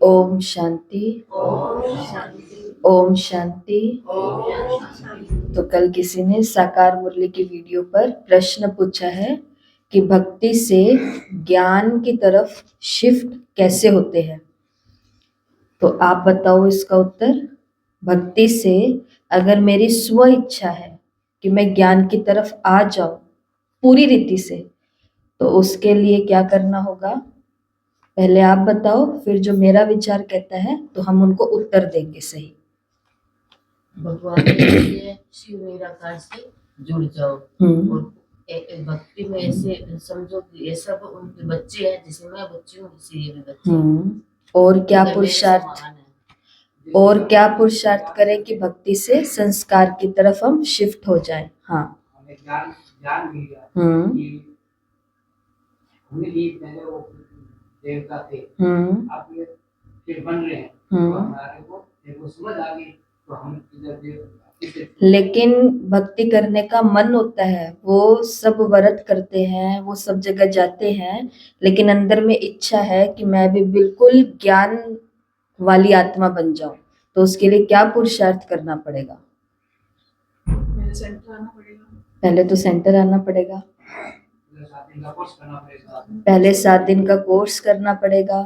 ओम शांति। ओम शांति। तो कल किसी ने साकार मुरली की वीडियो पर प्रश्न पूछा है कि भक्ति से ज्ञान की तरफ शिफ्ट कैसे होते हैं। तो आप बताओ इसका उत्तर। भक्ति से अगर मेरी स्व इच्छा है कि मैं ज्ञान की तरफ आ जाऊं पूरी रीति से, तो उसके लिए क्या करना होगा? पहले आप बताओ, फिर जो मेरा विचार कहता है तो हम उनको उत्तर देंगे सही। भगवान के लिए शिव निराकार से जुड़ जाओ और भक्ति में ऐसे समझो कि ये सब उनके बच्चे हैं, जैसे मैं बच्ची हूँ वैसे ये भी बच्चे। और क्या पुरुषार्थ करें कि भक्ति से संस्कार की तरफ हम शिफ्ट हो जाएं। हाँ, ज्ञान मिल गया कि हमने भी पहले वो देवता थे, अब ये फिर बन रहे हैं, तो हमारे को समझ आ गई, तो हम लेकिन भक्ति करने का मन होता है, वो सब व्रत करते हैं, वो सब जगह जाते हैं, लेकिन अंदर में इच्छा है कि मैं भी बिल्कुल ज्ञान वाली आत्मा बन जाऊं। तो उसके लिए क्या पुरुषार्थ करना पड़ेगा? पहले तो सेंटर आना पड़ेगा। पहले 7 दिन का कोर्स करना पड़ेगा।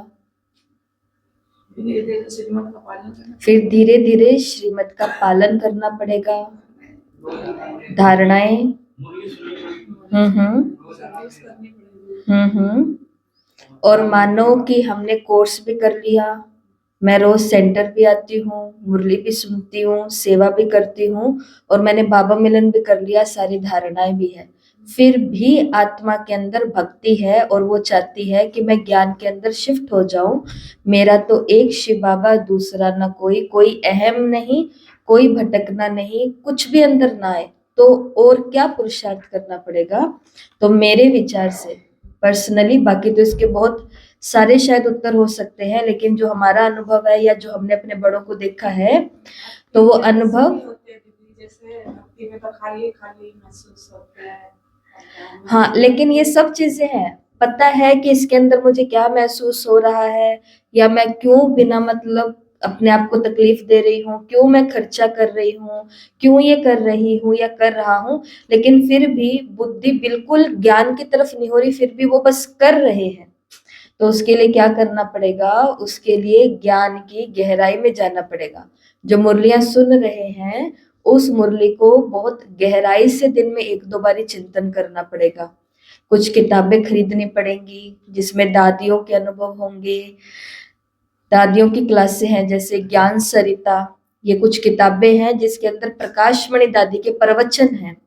फिर धीरे धीरे श्रीमत का पालन करना पड़ेगा। धारणाएं और मानो कि हमने कोर्स भी कर लिया, मैं रोज सेंटर भी आती हूँ, मुरली भी सुनती हूँ, सेवा भी करती हूँ और मैंने बाबा मिलन भी कर लिया, सारी धारणाएं भी है, फिर भी आत्मा के अंदर भक्ति है और वो चाहती है कि मैं ज्ञान के अंदर शिफ्ट हो जाऊं। मेरा तो एक शिव बाबा, दूसरा ना कोई अहम नहीं, कोई भटकना नहीं, कुछ भी अंदर ना आए, तो और क्या पुरुषार्थ करना पड़ेगा? तो मेरे विचार से पर्सनली, बाकी तो इसके बहुत सारे शायद उत्तर हो सकते हैं, लेकिन जो हमारा अनुभव है या जो हमने अपने बड़ों को देखा है, तो वो अनुभव जैसे भक्ति में तो खाली खाली महसूस होता है। हाँ, लेकिन ये सब चीजें हैं, पता है कि इसके अंदर मुझे क्या महसूस हो रहा है, या मैं क्यों बिना मतलब अपने आप को तकलीफ दे रही हूँ, क्यों मैं खर्चा कर रही हूँ, क्यों ये कर रही हूँ या कर रहा हूँ, लेकिन फिर भी बुद्धि बिल्कुल ज्ञान की तरफ नहीं हो रही, फिर भी वो बस कर रहे हैं। तो उसके लिए क्या करना पड़ेगा? उसके लिए ज्ञान की गहराई में जाना पड़ेगा। जो मुरलियां सुन रहे हैं, उस मुरली को बहुत गहराई से दिन में 1-2 बारी चिंतन करना पड़ेगा। कुछ किताबें खरीदनी पड़ेंगी जिसमें दादियों के अनुभव होंगे। दादियों की क्लासें हैं जैसे ज्ञान सरिता, ये कुछ किताबें हैं जिसके अंदर प्रकाशमणि दादी के प्रवचन हैं।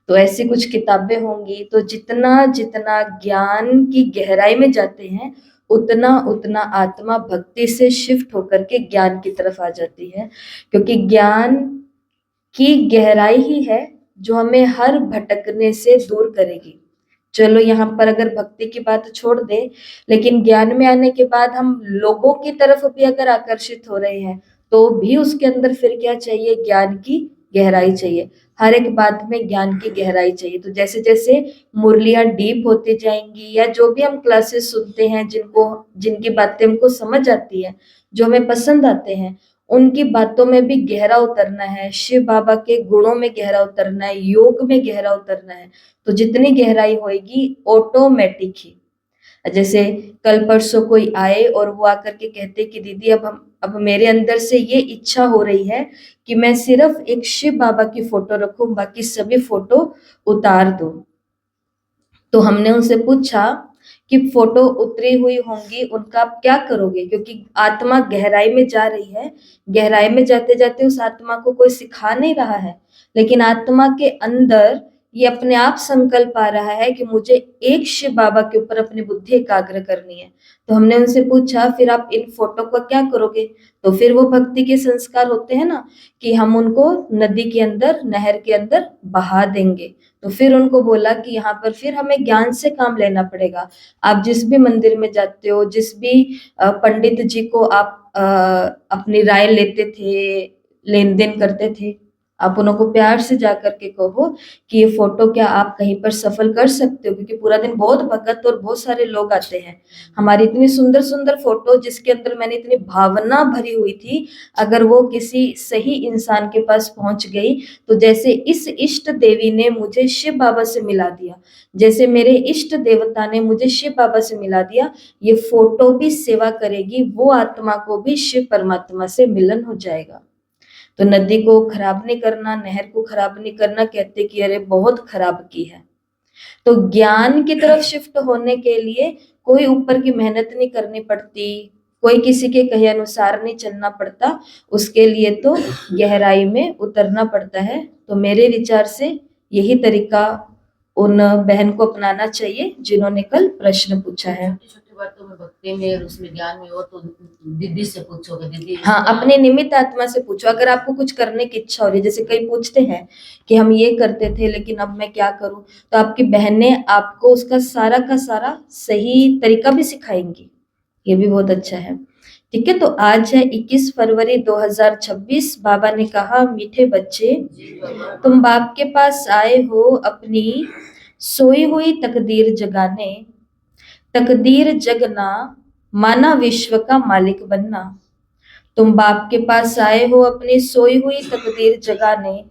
तो ऐसी कुछ किताबें होंगी, तो जितना जितना ज्ञान की गहराई में जाते हैं, उतना उतना आत्मा भक्ति से शिफ्ट होकर के ज्ञान की तरफ आ जाती है, क्योंकि ज्ञान की गहराई ही है जो हमें हर भटकने से दूर करेगी। चलो यहाँ पर अगर भक्ति की बात छोड़ दे, लेकिन ज्ञान में आने के बाद हम लोगों की तरफ भी अगर आकर्षित हो रहे हैं, तो भी उसके अंदर फिर क्या चाहिए? ज्ञान की गहराई चाहिए। हर एक बात में ज्ञान की गहराई चाहिए। तो जैसे जैसे मुरलियां डीप होती जाएंगी, या जो भी हम क्लासेस सुनते हैं, जिनकी बातें हमको समझ आती है, जो हमें पसंद आते हैं, उनकी बातों में भी गहरा उतरना है, शिव बाबा के गुणों में गहरा उतरना है, योग में गहरा उतरना है, तो जितनी गहराई होगी ऑटोमेटिक ही। जैसे कल परसों कोई आए और वो आकर के कहते कि दीदी अब मेरे अंदर से ये इच्छा हो रही है कि मैं सिर्फ एक शिव बाबा की फोटो रखूं, बाकी सभी फोटो उतार दूं। तो हमने उनसे पूछा कि फोटो उतरी हुई होंगी, उनका आप क्या करोगे? क्योंकि आत्मा गहराई में जा रही है, गहराई में जाते जाते उस आत्मा को कोई सिखा नहीं रहा है, लेकिन आत्मा के अंदर ये अपने आप संकल्प आ रहा है कि मुझे एक शिव बाबा के ऊपर अपनी बुद्धि एकाग्र करनी है। तो हमने उनसे पूछा फिर आप इन फोटो का क्या करोगे? तो फिर वो भक्ति के संस्कार होते हैं ना, कि हम उनको नदी के अंदर, नहर के अंदर बहा देंगे। तो फिर उनको बोला कि यहाँ पर फिर हमें ज्ञान से काम लेना पड़ेगा। आप जिस भी मंदिर में जाते हो, जिस भी पंडित जी को आप अपनी राय लेते थे, लेन देन करते थे, आप उनको प्यार से जा करके कहो कि ये फोटो क्या आप कहीं पर सफल कर सकते हो, क्योंकि पूरा दिन बहुत भगत और बहुत सारे लोग आते हैं। हमारी इतनी सुंदर सुंदर फोटो जिसके अंदर मैंने इतनी भावना भरी हुई थी, अगर वो किसी सही इंसान के पास पहुंच गई तो जैसे इस इष्ट देवी ने मुझे शिव बाबा से मिला दिया, जैसे मेरे इष्ट देवता ने मुझे शिव बाबा से मिला दिया, ये फोटो भी सेवा करेगी, वो आत्मा को भी शिव परमात्मा से मिलन हो जाएगा। तो नदी को खराब नहीं करना, नहर को खराब नहीं करना, कहते कि अरे बहुत खराब की है। तो ज्ञान की तरफ शिफ्ट होने के लिए कोई ऊपर की मेहनत नहीं करनी पड़ती, कोई किसी के कहे अनुसार नहीं चलना पड़ता, उसके लिए तो गहराई में उतरना पड़ता है। तो मेरे विचार से यही तरीका उन बहन को अपनाना चाहिए जिन्होंने कल प्रश्न पूछा है। छोटी छोटी बातों में भक्ति में और उसमें ज्ञान में हो तो दीदी से पूछोगे, दीदी हाँ, अपने निमित्त आत्मा से पूछो। अगर आपको कुछ करने की इच्छा हो रही है, जैसे कई पूछते हैं कि हम ये करते थे लेकिन अब मैं क्या करूं, तो आपकी बहनें आपको उसका सारा का सारा सही तरीका भी सिखाएंगी, ये भी बहुत अच्छा है। ठीक है, तो आज है 21 फरवरी 2026। बाबा ने कहा, मीठे बच्चे तुम बाप के पास आए हो अपनी सोई हुई तकदीर जगाने, तकदीर जगना माना विश्व का मालिक बनना। तुम बाप के पास आए हो अपनी सोई हुई तकदीर जगाने,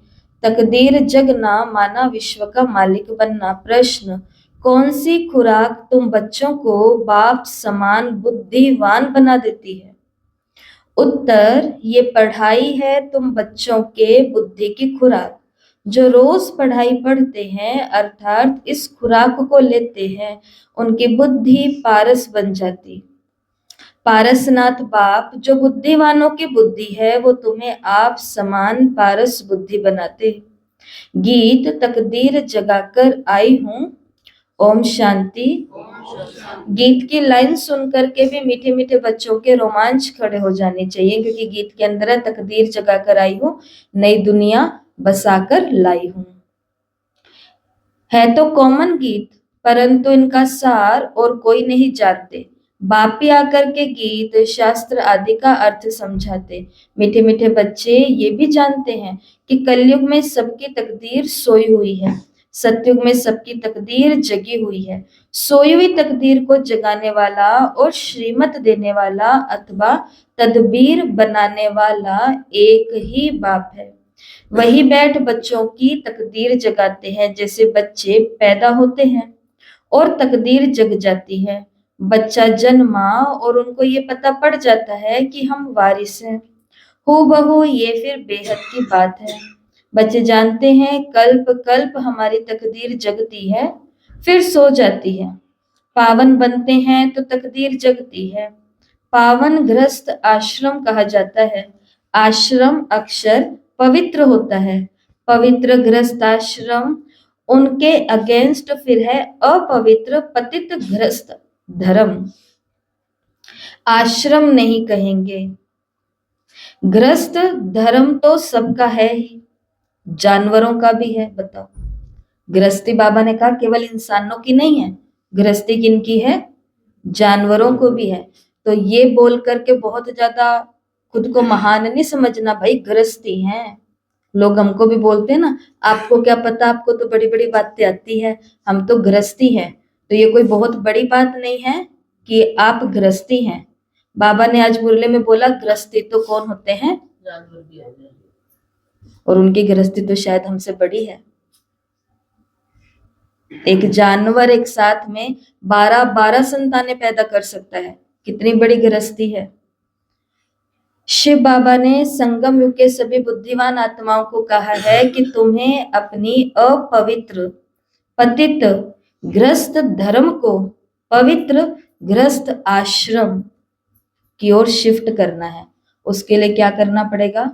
तकदीर जगना माना विश्व का मालिक बनना। प्रश्न, कौन सी खुराक तुम बच्चों को बाप समान बुद्धिवान बना देती है? उत्तर, ये पढ़ाई है तुम बच्चों के बुद्धि की खुराक। जो रोज पढ़ाई पढ़ते हैं अर्थात इस खुराक को लेते हैं, उनकी बुद्धि पारस बन जाती। पारसनाथ बाप, जो बुद्धिवानों की बुद्धि है वो तुम्हें आप समान पारस बुद्धि बनाते। गीत तकदीर जगाकर आई हूँ, ओम शांति। गीत की लाइन सुन करके भी मीठे मीठे बच्चों के रोमांच खड़े हो जाने चाहिए, क्योंकि गीत के अंदर है तकदीर जगाकर आई हूँ, नई दुनिया बसाकर लाई हूँ। है तो कॉमन गीत, परंतु इनका सार और कोई नहीं जानते। बाप ही आकर के गीत शास्त्र आदि का अर्थ समझाते। मीठे मीठे बच्चे ये भी जानते हैं कि कलयुग में सबकी तकदीर सोई हुई है, सतयुग में सबकी तकदीर जगी हुई है। सोई हुई तकदीर को जगाने वाला और श्रीमत देने वाला अथवा तदबीर बनाने वाला एक ही बाप है। वही बैठ बच्चों की तकदीर जगाते हैं। जैसे बच्चे पैदा होते हैं और तकदीर जग जाती है, बच्चा जन्मा और उनको ये पता पड़ जाता है कि हम वारिस हैं, हूबहू ये फिर बेहद की बात है। बच्चे जानते हैं कल्प कल्प हमारी तकदीर जगती है, फिर सो जाती है। पावन बनते हैं तो तकदीर जगती है। पावन ग्रस्त आश्रम कहा जाता है। आश्रम अक्षर पवित्र होता है। पवित्र ग्रस्त आश्रम, उनके अगेंस्ट फिर है अपवित्र पतित ग्रस्त धर्म। आश्रम नहीं कहेंगे, ग्रस्त धर्म तो सबका है ही, जानवरों का भी है। बताओ, गृहस्थी बाबा ने कहा केवल इंसानों की नहीं है, गृहस्थी किनकी है? जानवरों को भी है। तो ये बोल करके बहुत ज्यादा खुद को महान नहीं समझना भाई, गृहस्थी है। लोग हमको भी बोलते हैं ना, आपको क्या पता, आपको तो बड़ी बड़ी बातें आती है, हम तो गृहस्थी हैं। तो ये कोई बहुत बड़ी बात नहीं है कि आप गृहस्थी हैं। बाबा ने आज मुरली में बोला गृहस्थी तो कौन होते हैं? जानवर भी होते हैं, और उनकी गृहस्थी तो शायद हमसे बड़ी है। एक जानवर एक साथ में 12 संतानें पैदा कर सकता है, कितनी बड़ी गृहस्थी है। शिव बाबा ने संगम युग के सभी बुद्धिमान आत्माओं को कहा है कि तुम्हें अपनी अपवित्र पतित ग्रस्त धर्म को पवित्र ग्रस्त आश्रम की ओर शिफ्ट करना है। उसके लिए क्या करना पड़ेगा?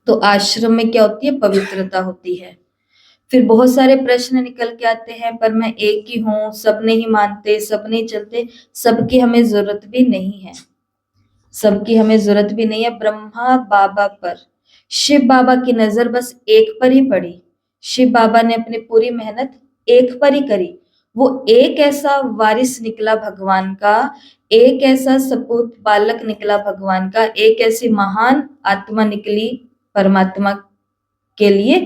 तो आश्रम में क्या होती है? पवित्रता होती है। फिर बहुत सारे प्रश्न निकल के आते हैं, पर मैं एक ही हूं, सब नहीं मानते, सब नहीं चलते। सबकी हमें जरूरत भी नहीं है, सबकी हमें जरूरत भी नहीं है। ब्रह्मा बाबा पर शिव बाबा की नजर बस एक पर ही पड़ी। शिव बाबा ने अपनी पूरी मेहनत एक पर ही करी, वो एक ऐसा वारिस निकला भगवान का, एक ऐसा सपूत बालक निकला भगवान का, एक ऐसी महान आत्मा निकली परमात्मा के लिए।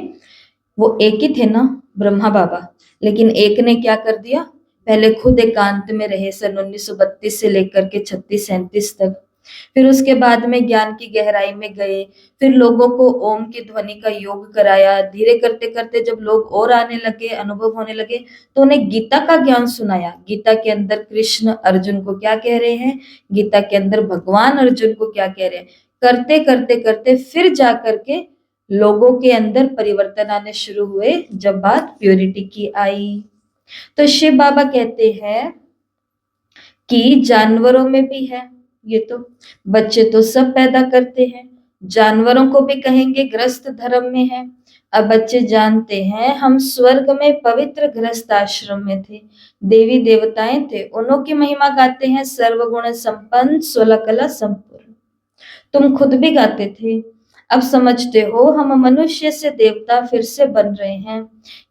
वो एक ही थे ना, ब्रह्मा बाबा, लेकिन एक ने क्या कर दिया, पहले खुद एकांत में रहे सन 1932 से लेकर के 36-37 तक, फिर उसके बाद में ज्ञान की गहराई में गए, फिर लोगों को ओम की ध्वनि का योग कराया। धीरे करते करते जब लोग और आने लगे, अनुभव होने लगे, तो उन्हें गीता का ज्ञान सुनाया। गीता के अंदर कृष्ण अर्जुन को क्या कह रहे हैं, गीता के अंदर भगवान अर्जुन को क्या कह रहे हैं, करते करते करते फिर जा करके लोगों के अंदर परिवर्तन आने शुरू हुए, जब बात प्योरिटी की आई। तो शिव बाबा कहते हैं कि जानवरों में भी है, ये तो बच्चे तो सब पैदा करते हैं, जानवरों को भी कहेंगे ग्रस्त धर्म में है। अब बच्चे जानते हैं हम स्वर्ग में पवित्र गृहस्थ आश्रम में थे, देवी देवताएं थे, उन्हों की महिमा गाते हैं, सर्वगुण संपन्न 16 कला संपूर्ण। तुम खुद भी गाते थे। अब समझते हो हम मनुष्य से देवता फिर से बन रहे हैं।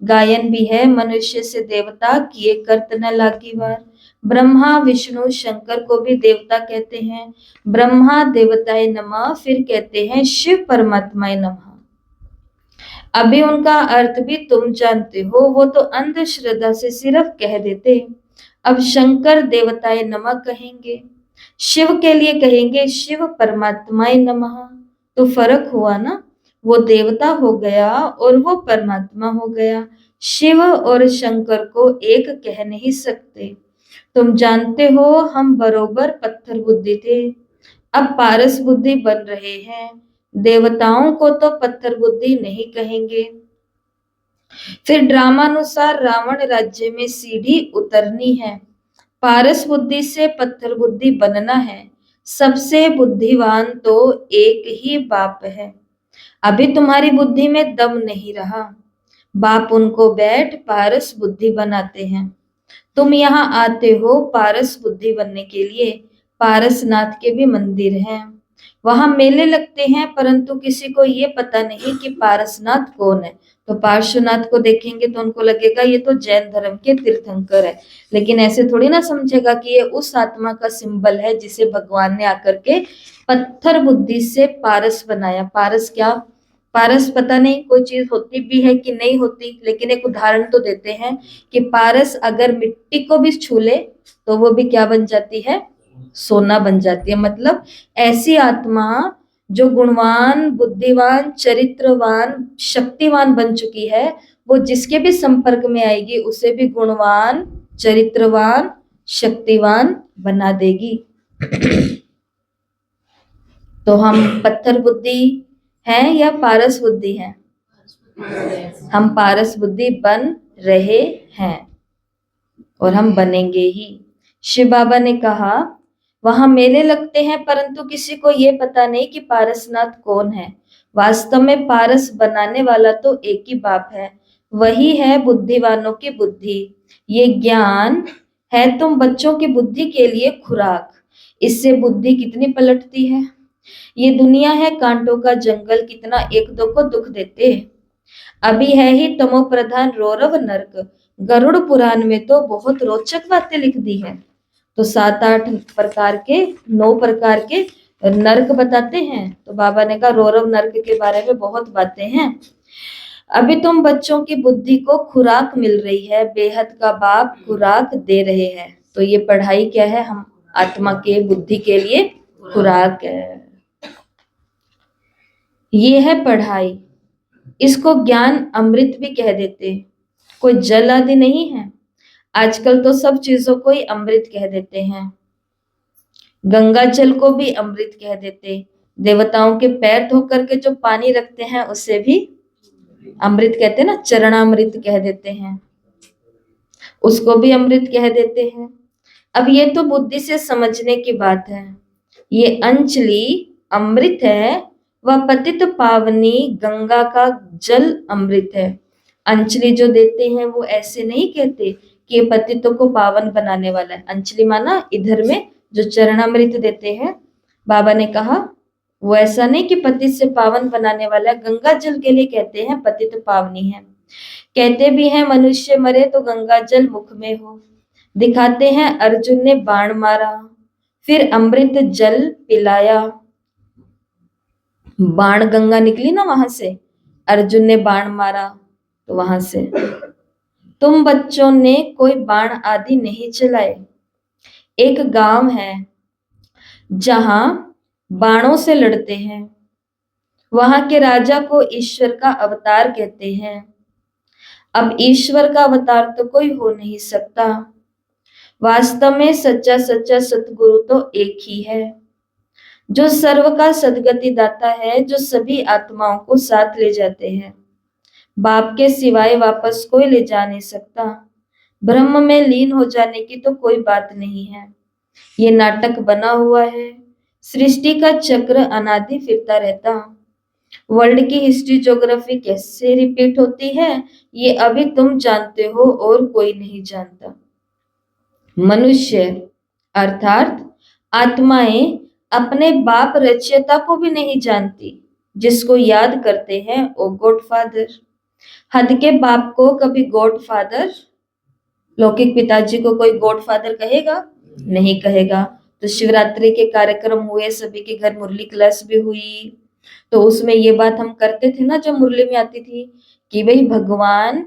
गायन भी है मनुष्य से देवता किए करत न लागी वार। ब्रह्मा विष्णु शंकर को भी देवता कहते हैं। ब्रह्मा देवताय नमः, फिर कहते हैं शिव परमात्माय नमः। अभी उनका अर्थ भी तुम जानते हो, वो तो अंधश्रद्धा से सिर्फ कह देते। अब शंकर देवताय नमः कहेंगे, शिव के लिए कहेंगे शिव परमात्माय नमः। तो फर्क हुआ ना, वो देवता हो गया और वो परमात्मा हो गया। शिव और शंकर को एक कह नहीं सकते। तुम जानते हो हम बरोबर पत्थर बुद्धि थे, अब पारस बुद्धि बन रहे हैं। देवताओं को तो पत्थर बुद्धि नहीं कहेंगे। फिर ड्रामानुसार रावण राज्य में सीढ़ी उतरनी है, पारस बुद्धि से पत्थर बुद्धि बनना है। सबसे बुद्धिमान तो एक ही बाप है। अभी तुम्हारी बुद्धि में दम नहीं रहा, बाप उनको बैठ पारस बुद्धि बनाते हैं। तुम यहाँ आते हो पारस बुद्धि बनने के लिए। पारसनाथ के भी मंदिर हैं, वहां मेले लगते हैं, परंतु किसी को ये पता नहीं कि पारसनाथ कौन है। तो पार्श्वनाथ को देखेंगे तो उनको लगेगा ये तो जैन धर्म के तीर्थंकर है, लेकिन ऐसे थोड़ी ना समझेगा कि ये उस आत्मा का सिंबल है जिसे भगवान ने आकर के पत्थर बुद्धि से पारस बनाया। पारस क्या, पारस पता नहीं कोई चीज होती भी है कि नहीं होती, लेकिन एक उदाहरण तो देते हैं कि पारस अगर मिट्टी को भी छू ले तो वो भी क्या बन जाती है, सोना बन जाती है। मतलब ऐसी आत्मा जो गुणवान, बुद्धिवान, चरित्रवान, शक्तिवान बन चुकी है, वो जिसके भी संपर्क में आएगी उसे भी गुणवान, चरित्रवान, शक्तिवान बना देगी। तो हम पत्थर बुद्धि हैं या पारस बुद्धि हैं? हम पारस बुद्धि बन रहे हैं और हम बनेंगे ही। शिव बाबा ने कहा वहां मेले लगते हैं, परंतु किसी को ये पता नहीं कि पारसनाथ कौन है। वास्तव में पारस बनाने वाला तो एक ही बाप है, वही है बुद्धिवानों की बुद्धि। ये ज्ञान है तुम बच्चों की बुद्धि के लिए खुराक, इससे बुद्धि कितनी पलटती है। ये दुनिया है कांटों का जंगल, कितना एक दो को दुख देते। अभी है ही तमो प्रधान रौरव नरक, गरुड़ पुराण में तो बहुत रोचक बातें लिख दी है। तो 7-8 प्रकार के, 9 प्रकार के नरक बताते हैं। तो बाबा ने कहा रौरव नरक के बारे में बहुत बातें हैं। अभी तुम बच्चों की बुद्धि को खुराक मिल रही है, बेहद का बाप खुराक दे रहे हैं। तो ये पढ़ाई क्या है, हम आत्मा के बुद्धि के लिए खुराक है, ये है पढ़ाई। इसको ज्ञान अमृत भी कह देते, कोई जल आदि नहीं है। आजकल तो सब चीजों को ही अमृत कह देते हैं, गंगा जल को भी अमृत कह देते। देवताओं के पैर धो करके जो पानी रखते हैं उसे भी अमृत कहते हैं ना, चरणामृत कह देते हैं, उसको भी अमृत कह देते हैं। अब ये तो बुद्धि से समझने की बात है। ये अंजलि अमृत है, वह पतित पावनी गंगा का जल अमृत है। अंजलि जो देते हैं वो ऐसे नहीं कहते कि ये पतितों को पावन बनाने वाला है। अंजलि माना इधर में जो चरणामृत देते हैं, बाबा ने कहा वो ऐसा नहीं कि पतित से पावन बनाने वाला है। गंगा जल के लिए कहते हैं पतित पावनी है। कहते भी हैं मनुष्य मरे तो गंगा जल मुख में हो। दिखाते हैं अर्जुन ने बाण मारा, फिर अमृत जल पिलाया। बाण गंगा निकली ना वहां से, अर्जुन ने बाण मारा तो वहां से। तुम बच्चों ने कोई बाण आदि नहीं चलाए। एक गांव है जहां बाणों से लड़ते हैं, वहां के राजा को ईश्वर का अवतार कहते हैं। अब ईश्वर का अवतार तो कोई हो नहीं सकता। वास्तव में सच्चा सच्चा सतगुरु तो एक ही है, जो सर्व का सद्गति दाता है, जो सभी आत्माओं को साथ ले जाते हैं। बाप के सिवाय वापस कोई ले जा नहीं सकता। ब्रह्म में लीन हो जाने की तो कोई बात नहीं है। ये नाटक बना हुआ है। सृष्टि का चक्र अनादि फिरता रहता। वर्ल्ड की हिस्ट्री ज्योग्राफी कैसे रिपीट होती है, ये अभी तुम जानते हो और कोई नहीं जानता। मनुष्य अर्थात आत्माएं अपने बाप रचयिता को भी नहीं जानती। जिसको याद करते हैं वो गॉडफादर। हद के बाप को कभी गॉडफादर, लौकिक पिताजी को कोई गॉडफादर कहेगा? नहीं कहेगा। तो शिवरात्रि के कार्यक्रम हुए, सभी के घर मुरली क्लास भी हुई, तो उसमें ये बात हम करते थे ना, जो मुरली में आती थी कि भाई भगवान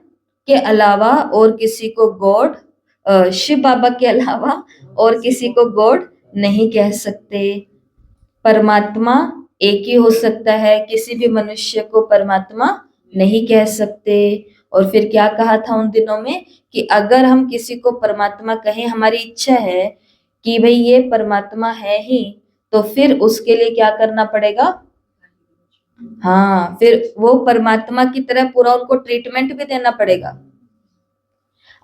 के अलावा और किसी को गॉड, शिव बाबा के अलावा और किसी को गॉड नहीं कह सकते। परमात्मा एक ही हो सकता है, किसी भी मनुष्य को परमात्मा नहीं कह सकते। और फिर क्या कहा था उन दिनों में कि अगर हम किसी को परमात्मा कहें, हमारी इच्छा है कि भाई ये परमात्मा है ही, तो फिर उसके लिए क्या करना पड़ेगा? हाँ, फिर वो परमात्मा की तरह पूरा उनको ट्रीटमेंट भी देना पड़ेगा।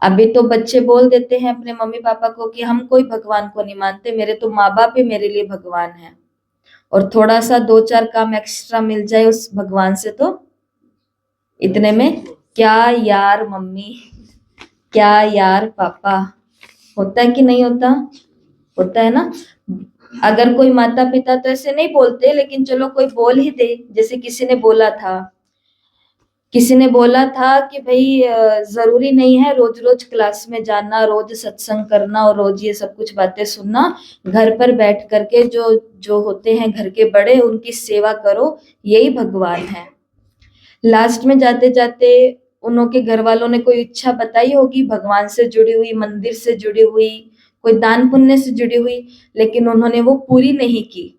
अभी तो बच्चे बोल देते हैं अपने मम्मी पापा को कि हम कोई भगवान को नहीं मानते, मेरे तो माँ बाप ही मेरे लिए भगवान है। और थोड़ा सा 2-4 काम एक्स्ट्रा मिल जाए उस भगवान से तो इतने में क्या यार मम्मी, क्या यार पापा, होता है कि नहीं होता? होता है ना। अगर कोई माता पिता तो ऐसे नहीं बोलते, लेकिन चलो कोई बोल ही दे। जैसे किसी ने बोला था कि भाई जरूरी नहीं है रोज रोज क्लास में जाना, रोज सत्संग करना और रोज ये सब कुछ बातें सुनना। घर पर बैठ करके जो होते हैं घर के बड़े, उनकी सेवा करो, यही भगवान है। लास्ट में जाते जाते उनके घर वालों ने कोई इच्छा बताई होगी भगवान से जुड़ी हुई, मंदिर से जुड़ी हुई, कोई दान पुण्य से जुड़ी हुई, लेकिन उन्होंने वो पूरी नहीं की।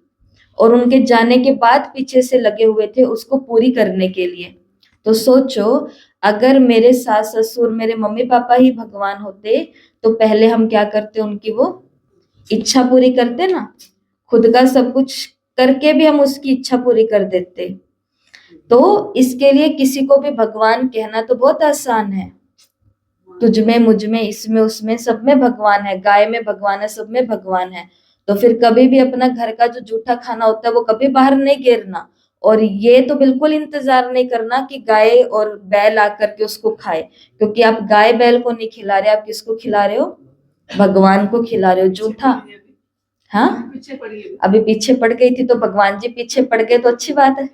और उनके जाने के बाद पीछे से लगे हुए थे उसको पूरी करने के लिए। तो सोचो, अगर मेरे सास ससुर, मेरे मम्मी पापा ही भगवान होते तो पहले हम क्या करते? उनकी वो इच्छा पूरी करते ना। खुद का सब कुछ करके भी हम उसकी इच्छा पूरी कर देते। तो इसके लिए किसी को भी भगवान कहना तो बहुत आसान है। तुझ में, मुझ में, इसमें, उसमें, सब में भगवान है। गाय में भगवान है, सब में भगवान है। तो फिर कभी भी अपना घर का जो जूठा खाना होता है वो कभी बाहर नहीं गिरना। और ये तो बिल्कुल इंतजार नहीं करना कि गाय और बैल आकर के उसको खाए, क्योंकि आप गाय बैल को नहीं खिला रहे, आप किसको खिला रहे हो? भगवान को खिला रहे हो जूठा। हाँ, अभी पीछे पड़ गई थी तो भगवान जी पीछे पड़ गए तो अच्छी बात है,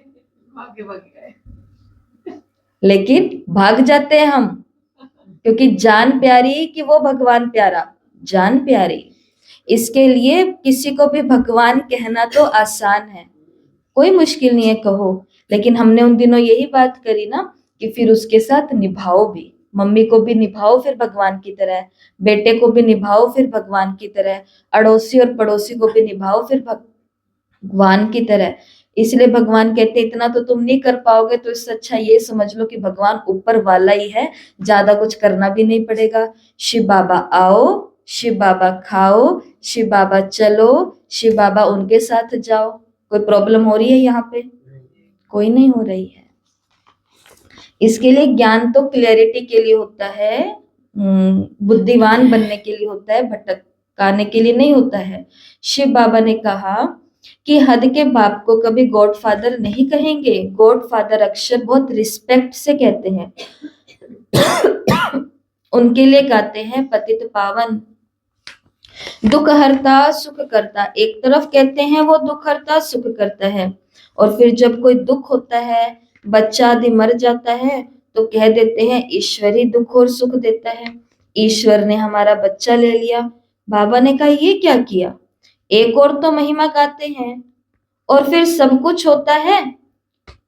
लेकिन भाग जाते हैं हम, क्योंकि जान प्यारी कि वो भगवान प्यारा। जान प्यारी, इसके लिए किसी को भी भगवान कहना तो आसान है, कोई मुश्किल नहीं है, कहो। लेकिन हमने उन दिनों यही बात करी ना कि फिर उसके साथ निभाओ भी। मम्मी को भी निभाओ फिर भगवान की तरह, बेटे को भी निभाओ फिर भगवान की तरह, अड़ोसी और पड़ोसी को भी निभाओ फिर भगवान की तरह। इसलिए भगवान कहते इतना तो तुम नहीं कर पाओगे, तो इससे अच्छा ये समझ लो कि भगवान ऊपर वाला ही है, ज्यादा कुछ करना भी नहीं पड़ेगा। शिव बाबा आओ, शिव बाबा खाओ, शिव बाबा चलो, शिव बाबा उनके साथ जाओ। कोई प्रॉब्लम हो रही है यहाँ पे? कोई नहीं हो रही है। इसके लिए ज्ञान तो क्लैरिटी के लिए होता है, बुद्धिमान बनने के लिए होता है, भटकाने के लिए नहीं होता है। शिव बाबा ने कहा कि हद के बाप को कभी गॉडफादर नहीं कहेंगे। गॉडफादर अक्षर बहुत रिस्पेक्ट से कहते हैं। उनके लिए गाते हैं पतित पावन, दुख हरता सुख करता। एक तरफ कहते हैं वो दुख हरता सुख करता है, और फिर जब कोई दुख होता है, बच्चा आदि मर जाता है, तो कह देते हैं ईश्वर ही दुख और सुख देता है, ईश्वर ने हमारा बच्चा ले लिया। बाबा ने कहा ये क्या किया, एक और तो महिमा गाते हैं और फिर सब कुछ होता है,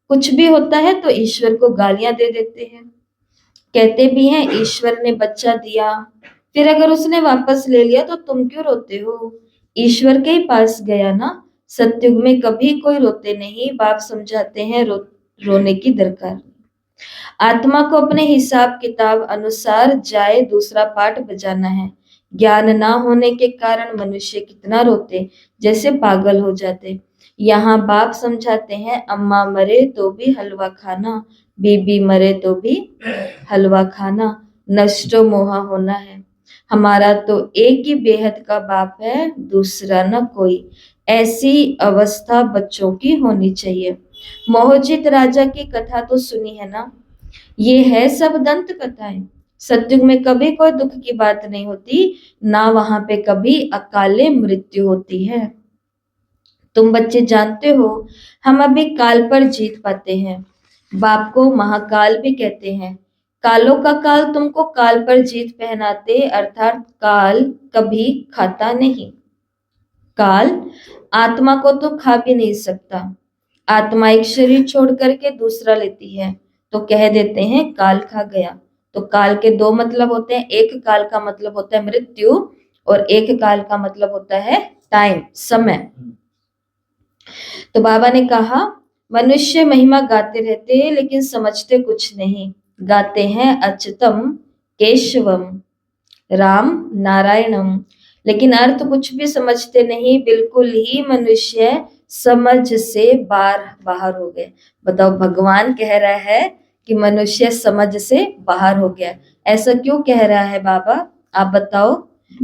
कुछ भी होता है तो ईश्वर को गालियां दे देते हैं। कहते भी हैं ईश्वर ने बच्चा दिया, फिर अगर उसने वापस ले लिया तो तुम क्यों रोते हो, ईश्वर के ही पास गया ना। सतयुग में कभी कोई रोते नहीं, बाप समझाते हैं रोने की दरकार नहीं। आत्मा को अपने हिसाब किताब अनुसार जाए दूसरा पाठ बजाना है। ज्ञान ना होने के कारण मनुष्य कितना रोते, जैसे पागल हो जाते। यहाँ बाप समझाते हैं अम्मा मरे तो भी हलवा खाना, बीबी मरे तो भी हलवा खाना, नष्ट मोहा होना है। हमारा तो एक ही बेहद का बाप है, दूसरा न कोई। ऐसी अवस्था बच्चों की होनी चाहिए। मोहजित राजा की कथा तो सुनी है ना, ये है सब दंत कथाएं। सतयुग में कभी कोई दुख की बात नहीं होती, ना वहां पे कभी अकाले मृत्यु होती है। तुम बच्चे जानते हो हम अभी काल पर जीत पाते हैं। बाप को महाकाल भी कहते हैं। कालों का काल तुमको काल पर जीत पहनाते, अर्थात काल कभी खाता नहीं। काल आत्मा को तो खा भी नहीं सकता। आत्मा एक शरीर छोड़ करके दूसरा लेती है तो कह देते हैं काल खा गया। तो काल के दो मतलब होते हैं, एक काल का मतलब होता है मृत्यु और एक काल का मतलब होता है टाइम, समय। तो बाबा ने कहा मनुष्य महिमा गाते रहते हैं लेकिन समझते कुछ नहीं। गाते हैं अच्युतम केशवम राम नारायणम, लेकिन अर्थ कुछ भी समझते नहीं। बिल्कुल ही मनुष्य समझ से बाहर हो गए। बताओ, भगवान कह रहा है कि मनुष्य समझ से बाहर हो गया। ऐसा क्यों कह रहा है बाबा, आप बताओ,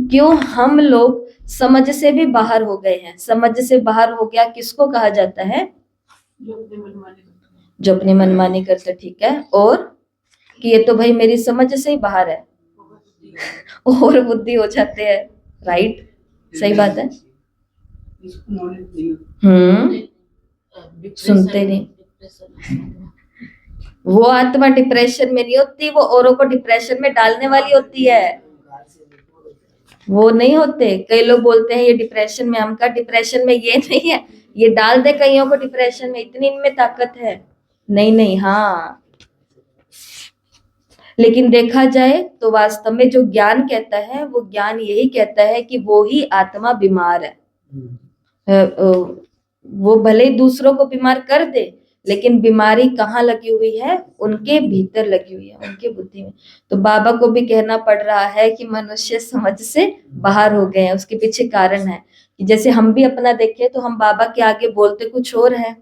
क्यों हम लोग समझ से भी बाहर हो गए हैं। समझ से बाहर हो गया किसको कहा जाता है, जो अपनी मनमानी करता, ठीक है। और कि ये तो भाई मेरी समझ से ही बाहर है और बुद्धि हो जाते हैं, राइट, सही बात है। सुनते नहीं। वो आत्मा डिप्रेशन में नहीं होती, वो औरों को डिप्रेशन में डालने वाली होती है। वो नहीं होते। कई लोग बोलते हैं ये डिप्रेशन में, हम का डिप्रेशन में ये नहीं है, ये डाल दे कईयों को डिप्रेशन में, इतनी इनमें ताकत है। नहीं नहीं, हाँ, लेकिन देखा जाए तो वास्तव में जो ज्ञान कहता है, वो ज्ञान यही कहता है कि वो ही आत्मा बीमार है। वो भले ही दूसरों को बीमार कर दे, लेकिन बीमारी कहाँ लगी हुई है, उनके भीतर लगी हुई है, उनके बुद्धि में। तो बाबा को भी कहना पड़ रहा है कि मनुष्य समझ से बाहर हो गए हैं। उसके पीछे कारण है कि जैसे हम भी अपना देखें तो हम बाबा के आगे बोलते कुछ और है,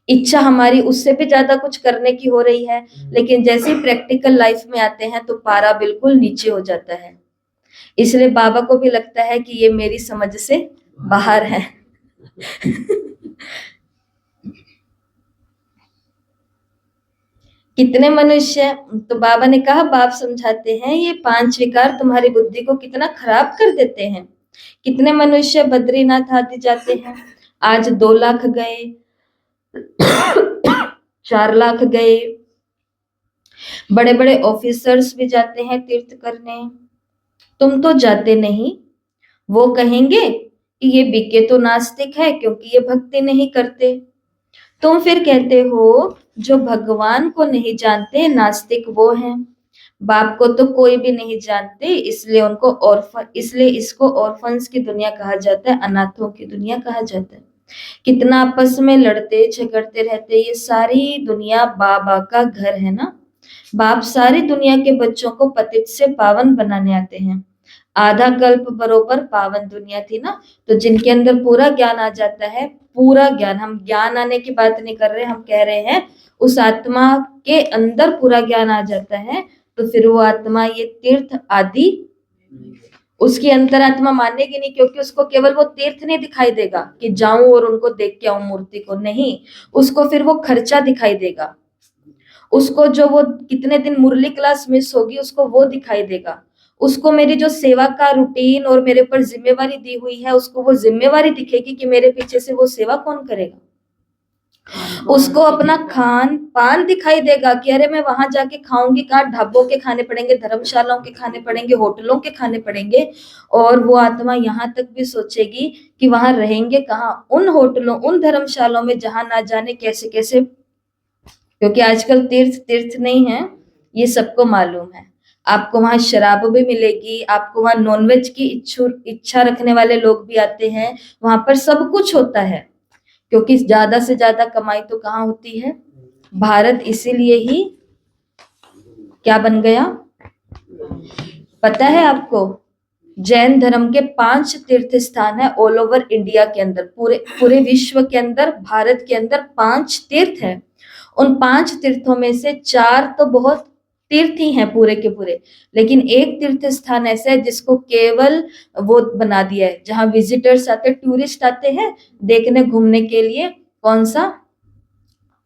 इच्छा हमारी उससे भी ज्यादा कुछ करने की हो रही है, लेकिन जैसे ही प्रैक्टिकल लाइफ में आते हैं तो पारा बिल्कुल नीचे हो जाता है। इसलिए बाबा को भी लगता है कि ये मेरी समझ से बाहर है। कितने मनुष्य, तो बाबा ने कहा, बाप समझाते हैं ये 5 विकार तुम्हारी बुद्धि को कितना खराब कर देते हैं। कितने मनुष्य बद्रीनाथ आदि जाते हैं, आज 2 लाख गए, 4 लाख गए। बड़े बड़े ऑफिसर्स भी जाते हैं तीर्थ करने, तुम तो जाते नहीं। वो कहेंगे कि ये बीके तो नास्तिक है क्योंकि ये भक्ति नहीं करते। तुम फिर कहते हो जो भगवान को नहीं जानते नास्तिक वो हैं। बाप को तो कोई भी नहीं जानते, इसलिए इसको ऑर्फन्स की दुनिया कहा जाता है, अनाथों की दुनिया कहा जाता है। कितना आपस में लड़ते झगड़ते रहते। ये सारी दुनिया बाबा का घर है ना। बाप सारी दुनिया के बच्चों को पतित से पावन बनाने आते हैं। आधा कल्प बरोबर पावन दुनिया थी ना, तो जिनके अंदर पूरा ज्ञान आ जाता है, पूरा ज्ञान, हम ज्ञान आने की बात नहीं कर रहे, हम कह रहे हैं उस आत्मा के अंदर पूरा ज्ञान आ जाता है, तो फिर वो आत्मा ये तीर्थ आदि उसकी अंतरात्मा मानेगी नहीं, क्योंकि उसको केवल वो तीर्थ नहीं दिखाई देगा कि जाऊं और उनको देख के आऊं मूर्ति को, नहीं, उसको फिर वो खर्चा दिखाई देगा। उसको जो वो कितने दिन मुरली क्लास मिस होगी उसको वो दिखाई देगा। उसको मेरी जो सेवा का रूटीन और मेरे पर जिम्मेवारी दी हुई है, उसको वो जिम्मेवारी दिखेगी कि मेरे पीछे से वो सेवा कौन करेगा। उसको अपना खान पान दिखाई देगा कि अरे मैं वहां जाके खाऊंगी, कहाँ ढाबों के खाने पड़ेंगे, धर्मशालाओं के खाने पड़ेंगे, होटलों के खाने पड़ेंगे। और वो आत्मा यहाँ तक भी सोचेगी कि वहां रहेंगे कहाँ, उन होटलों उन धर्मशालाओं में जहां ना जाने कैसे कैसे, क्योंकि आजकल तीर्थ तीर्थ नहीं है, ये सबको मालूम है। आपको वहां शराब भी मिलेगी, आपको वहां नॉनवेज की इच्छा रखने वाले लोग भी आते हैं, वहां पर सब कुछ होता है। क्योंकि ज्यादा से ज्यादा कमाई तो कहाँ होती है? भारत इसीलिए ही क्या बन गया पता है आपको? जैन धर्म के 5 तीर्थ स्थान है ऑल ओवर इंडिया के अंदर, पूरे पूरे विश्व के अंदर, भारत के अंदर 5 तीर्थ है। उन 5 तीर्थों में से 4 तो बहुत तीर्थ ही हैं पूरे के पूरे, लेकिन एक तीर्थ स्थान ऐसा है जिसको केवल वो बना दिया है, जहां विजिटर्स आते, टूरिस्ट आते हैं देखने घूमने के लिए। कौन सा?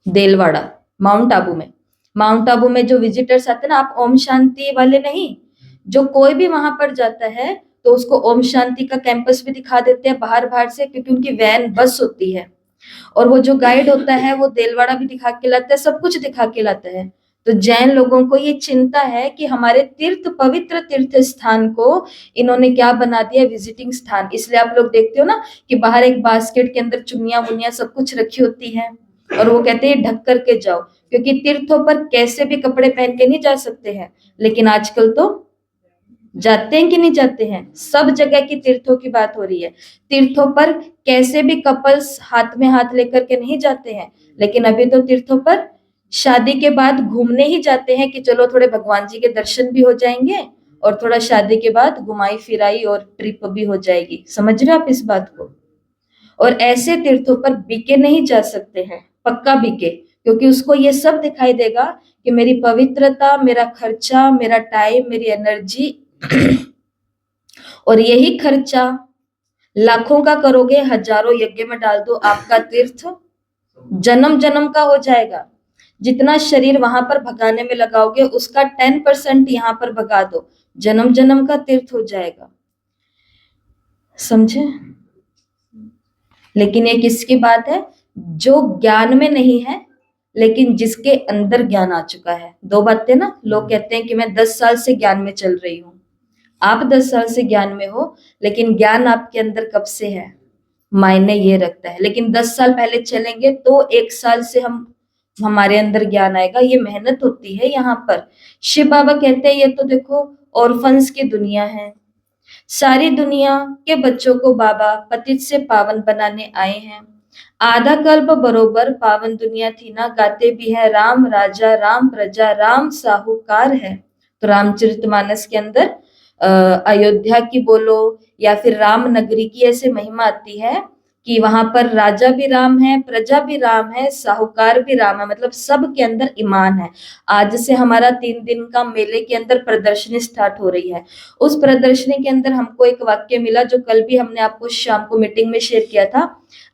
देलवाड़ा, माउंट आबू में। माउंट आबू में जो विजिटर्स आते हैं ना, आप ओम शांति वाले नहीं, जो कोई भी वहां पर जाता है तो उसको ओम शांति का कैंपस भी दिखा देते हैं बाहर बाहर से, क्योंकि उनकी वैन बस होती है। और वो जो गाइड होता है वो देलवाड़ा भी दिखा के लाता है, सब कुछ दिखा के लाता है। तो जैन लोगों को ये चिंता है कि हमारे तीर्थ, पवित्र तीर्थ स्थान को इन्होंने क्या बना दिया? विजिटिंग स्थान। इसलिए आप लोग देखते हो ना कि बाहर एक बास्केट के अंदर चुन्नियां वुनियां सब कुछ रखी होती है, और वो कहते हैं ढक करके जाओ, क्योंकि तीर्थों पर कैसे भी कपड़े पहन के नहीं जा सकते हैं। लेकिन आजकल तो जाते हैं कि नहीं जाते हैं? सब जगह की तीर्थों की बात हो रही है। तीर्थों पर कैसे भी कपल्स हाथ में हाथ लेकर के नहीं जाते हैं, लेकिन अभी तो तीर्थों पर शादी के बाद घूमने ही जाते हैं कि चलो थोड़े भगवान जी के दर्शन भी हो जाएंगे और थोड़ा शादी के बाद घुमाई फिराई और ट्रिप भी हो जाएगी। समझ रहे हो आप इस बात को? और ऐसे तीर्थों पर बीके नहीं जा सकते हैं, पक्का बीके, क्योंकि उसको ये सब दिखाई देगा कि मेरी पवित्रता, मेरा खर्चा, मेरा टाइम, मेरी एनर्जी और यही खर्चा लाखों का करोगे, हजारों यज्ञ में डाल दो, आपका तीर्थ जन्म जन्म का हो जाएगा। जितना शरीर वहां पर भगाने में लगाओगे उसका 10% यहाँ पर भगा दो, जन्म जन्म का तीर्थ हो जाएगा। समझे? लेकिन ये किसकी बात है? जो ज्ञान में नहीं है लेकिन जिसके अंदर ज्ञान आ चुका है। दो बातें ना, लोग कहते हैं कि मैं 10 साल से ज्ञान में चल रही हूँ। आप 10 साल से ज्ञान में हो, लेकिन ज्ञान आपके अंदर कब से है, मायने ये रखता है। लेकिन 10 साल पहले चलेंगे तो 1 साल से हमारे अंदर ज्ञान आएगा। ये मेहनत होती है यहाँ पर। शिव बाबा कहते हैं ये तो देखो ऑर्फन्स की दुनिया है, सारी दुनिया के बच्चों को बाबा पतित से पावन बनाने आए हैं। आधा कल्प बरोबर पावन दुनिया थी ना, गाते भी है राम राजा राम प्रजा राम साहूकार है। तो रामचरितमानस के अंदर अयोध्या की बोलो या फिर राम नगरी की ऐसे महिमा आती है कि वहां पर राजा भी राम है, प्रजा भी राम है, साहूकार भी राम है, मतलब सब के अंदर ईमान है। आज से हमारा 3 दिन का मेले के अंदर प्रदर्शनी स्टार्ट हो रही है। उस प्रदर्शनी के अंदर हमको एक वाक्य मिला जो कल भी हमने आपको शाम को मीटिंग में शेयर किया था।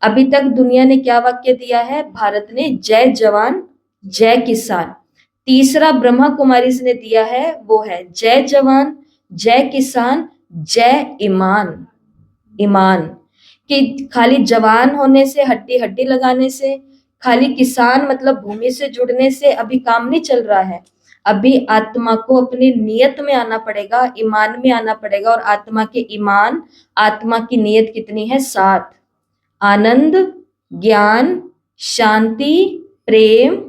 अभी तक दुनिया ने क्या वाक्य दिया है? भारत ने जय जवान जय किसान। तीसरा ब्रह्मा कुमारी ने दिया है, वो है जय जवान जय किसान जय ईमान। ईमान कि खाली जवान होने से, हड्डी हड्डी लगाने से, खाली किसान मतलब भूमि से जुड़ने से अभी काम नहीं चल रहा है। अभी आत्मा को अपनी नियत में आना पड़ेगा, ईमान में आना पड़ेगा। और आत्मा के ईमान, आत्मा की नियत कितनी है? 7। आनंद, ज्ञान, शांति, प्रेम,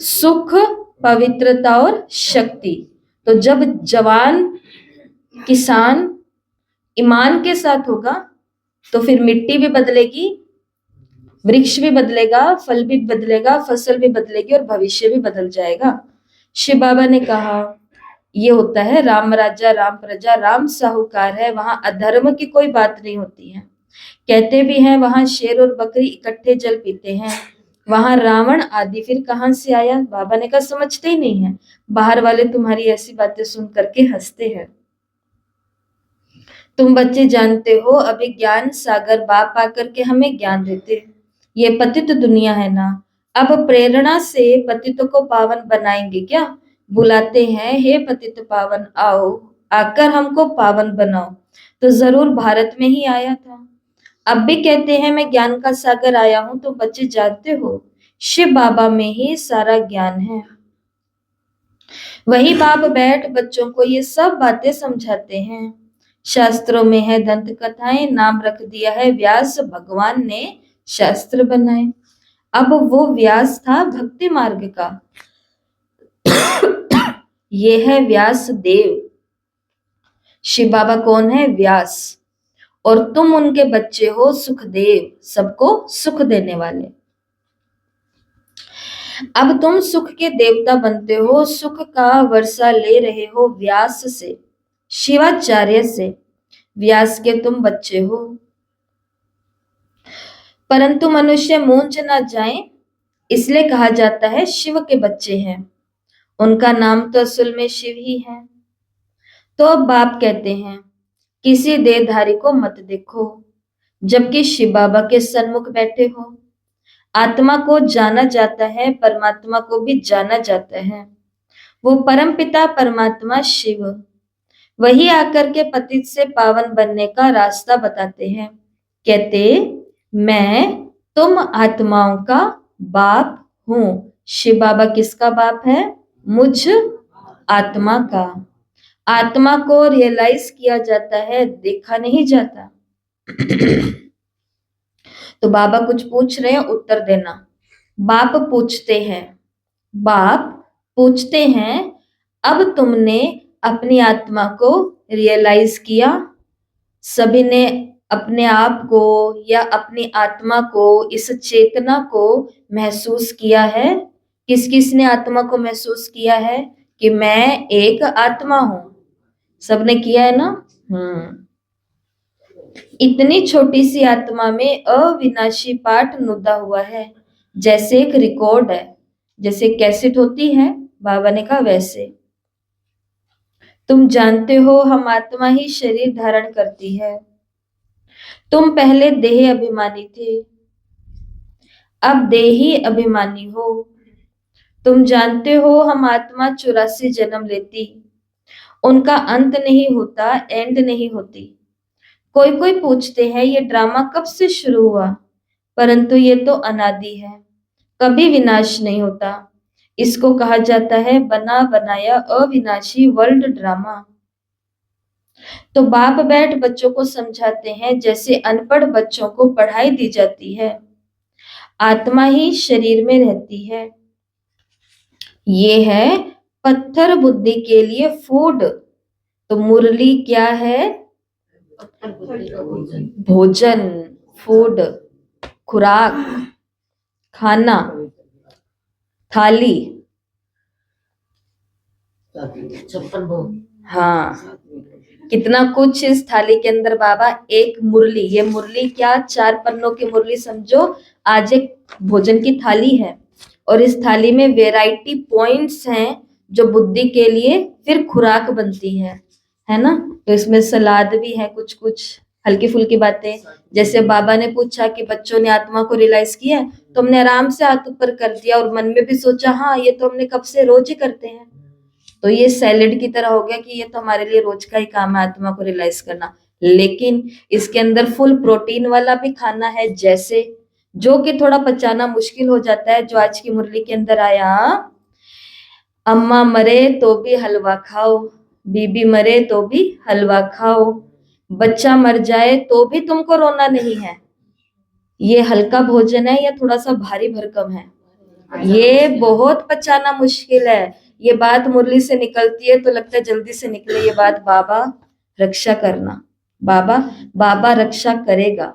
सुख, पवित्रता और शक्ति। तो जब जवान किसान ईमान के साथ होगा तो फिर मिट्टी भी बदलेगी, वृक्ष भी बदलेगा, फल भी बदलेगा, फसल भी बदलेगी और भविष्य भी बदल जाएगा। शिव बाबा ने कहा ये होता है राम राजा राम प्रजा राम साहूकार है, वहां अधर्म की कोई बात नहीं होती है। कहते भी हैं वहां शेर और बकरी इकट्ठे जल पीते हैं, वहां रावण आदि फिर कहां से आया? बाबा ने कहा समझते ही नहीं है, बाहर वाले तुम्हारी ऐसी बातें सुन करके हंसते हैं। तुम बच्चे जानते हो अभी ज्ञान सागर बाप आकर के हमें ज्ञान देते हैं। ये पतित दुनिया है ना, अब प्रेरणा से पतितों को पावन बनाएंगे क्या? बुलाते हैं हे पतित पावन आओ, आकर हमको पावन बनाओ। तो जरूर भारत में ही आया था। अब भी कहते हैं मैं ज्ञान का सागर आया हूं, तो बच्चे जानते हो शिव बाबा में ही सारा ज्ञान है। वही बाप बैठ बच्चों को ये सब बातें समझाते हैं। शास्त्रों में है दंत कथाएं, नाम रख दिया है व्यास भगवान ने शास्त्र बनाए। अब वो व्यास था भक्ति मार्ग का, ये है व्यास देव। शिव बाबा कौन है? व्यास। और तुम उनके बच्चे हो सुखदेव, सबको सुख देने वाले। अब तुम सुख के देवता बनते हो, सुख का वर्षा ले रहे हो व्यास से, शिवाचार्य से। व्यास के तुम बच्चे हो, परंतु मनुष्य मूंझ ना जाए इसलिए कहा जाता है शिव के बच्चे हैं। उनका नाम तो असल में शिव ही है। तो अब बाप कहते हैं किसी देहधारी को मत देखो, जबकि शिव बाबा के सन्मुख बैठे हो। आत्मा को जाना जाता है, परमात्मा को भी जाना जाता है। वो परम पिता परमात्मा शिव, वही आकर के पतित से पावन बनने का रास्ता बताते हैं। कहते मैं तुम आत्माओं का बाप हूं। शिव बाबा किसका बाप है? मुझ आत्मा का। आत्मा को रियलाइज किया जाता है, देखा नहीं जाता। तो बाबा कुछ पूछ रहे हैं, उत्तर देना। बाप पूछते हैं अब तुमने अपनी आत्मा को रियलाइज किया? सभी ने अपने आप को या अपनी आत्मा को, इस चेतना को महसूस किया है? किस किस ने आत्मा को महसूस किया है कि मैं एक आत्मा हूं? सबने किया है ना? इतनी छोटी सी आत्मा में अविनाशी पाठ नुदा हुआ है, जैसे एक रिकॉर्ड है, जैसे कैसेट होती है। बाबा ने कहा वैसे। तुम जानते हो हम आत्मा ही शरीर धारण करती है। तुम पहले देह अभिमानी थे, अब देही अभिमानी हो। तुम जानते हो हम आत्मा 84 जन्म लेती, उनका अंत नहीं होता, एंड नहीं होती। कोई कोई पूछते हैं ये ड्रामा कब से शुरू हुआ, परंतु ये तो अनादि है, कभी विनाश नहीं होता। इसको कहा जाता है बना बनाया अविनाशी वर्ल्ड ड्रामा। तो बाप बैठ बच्चों को समझाते हैं जैसे अनपढ़ बच्चों को पढ़ाई दी जाती है। आत्मा ही शरीर में रहती है। ये है पत्थर बुद्धि के लिए फूड। तो मुरली क्या है? भोजन, फूड, खुराक, खाना, थाली। 56 भोग। हाँ, कितना कुछ इस थाली के अंदर बाबा। एक मुरली, ये मुरली क्या 4 पन्नों की मुरली समझो, आज एक भोजन की थाली है। और इस थाली में वैरायटी पॉइंट्स हैं जो बुद्धि के लिए फिर खुराक बनती है ना? तो इसमें सलाद भी है, कुछ कुछ हल्की फुल्की बातें। जैसे बाबा ने पूछा कि बच्चों ने आत्मा को रियलाइज किया है, तो हमने आराम से हाथ ऊपर कर दिया और मन में भी सोचा हाँ ये तो हमने कब से रोज ही करते हैं। तो ये सैलेड की तरह हो गया कि ये तो हमारे लिए रोज का ही काम है आत्मा को रियलाइज करना। लेकिन इसके अंदर फुल प्रोटीन वाला भी खाना है, जैसे जो कि थोड़ा पचाना मुश्किल हो जाता है। जो आज की मुरली के अंदर आया, अम्मा मरे तो भी हलवा खाओ, बीबी मरे तो भी हलवा खाओ, बच्चा मर जाए तो भी तुमको रोना नहीं है। ये हल्का भोजन है या थोड़ा सा भारी भरकम है? ये बहुत पचाना मुश्किल है। ये बात मुरली से निकलती है तो लगता है जल्दी से निकले ये बात। बाबा रक्षा करना, बाबा रक्षा करेगा।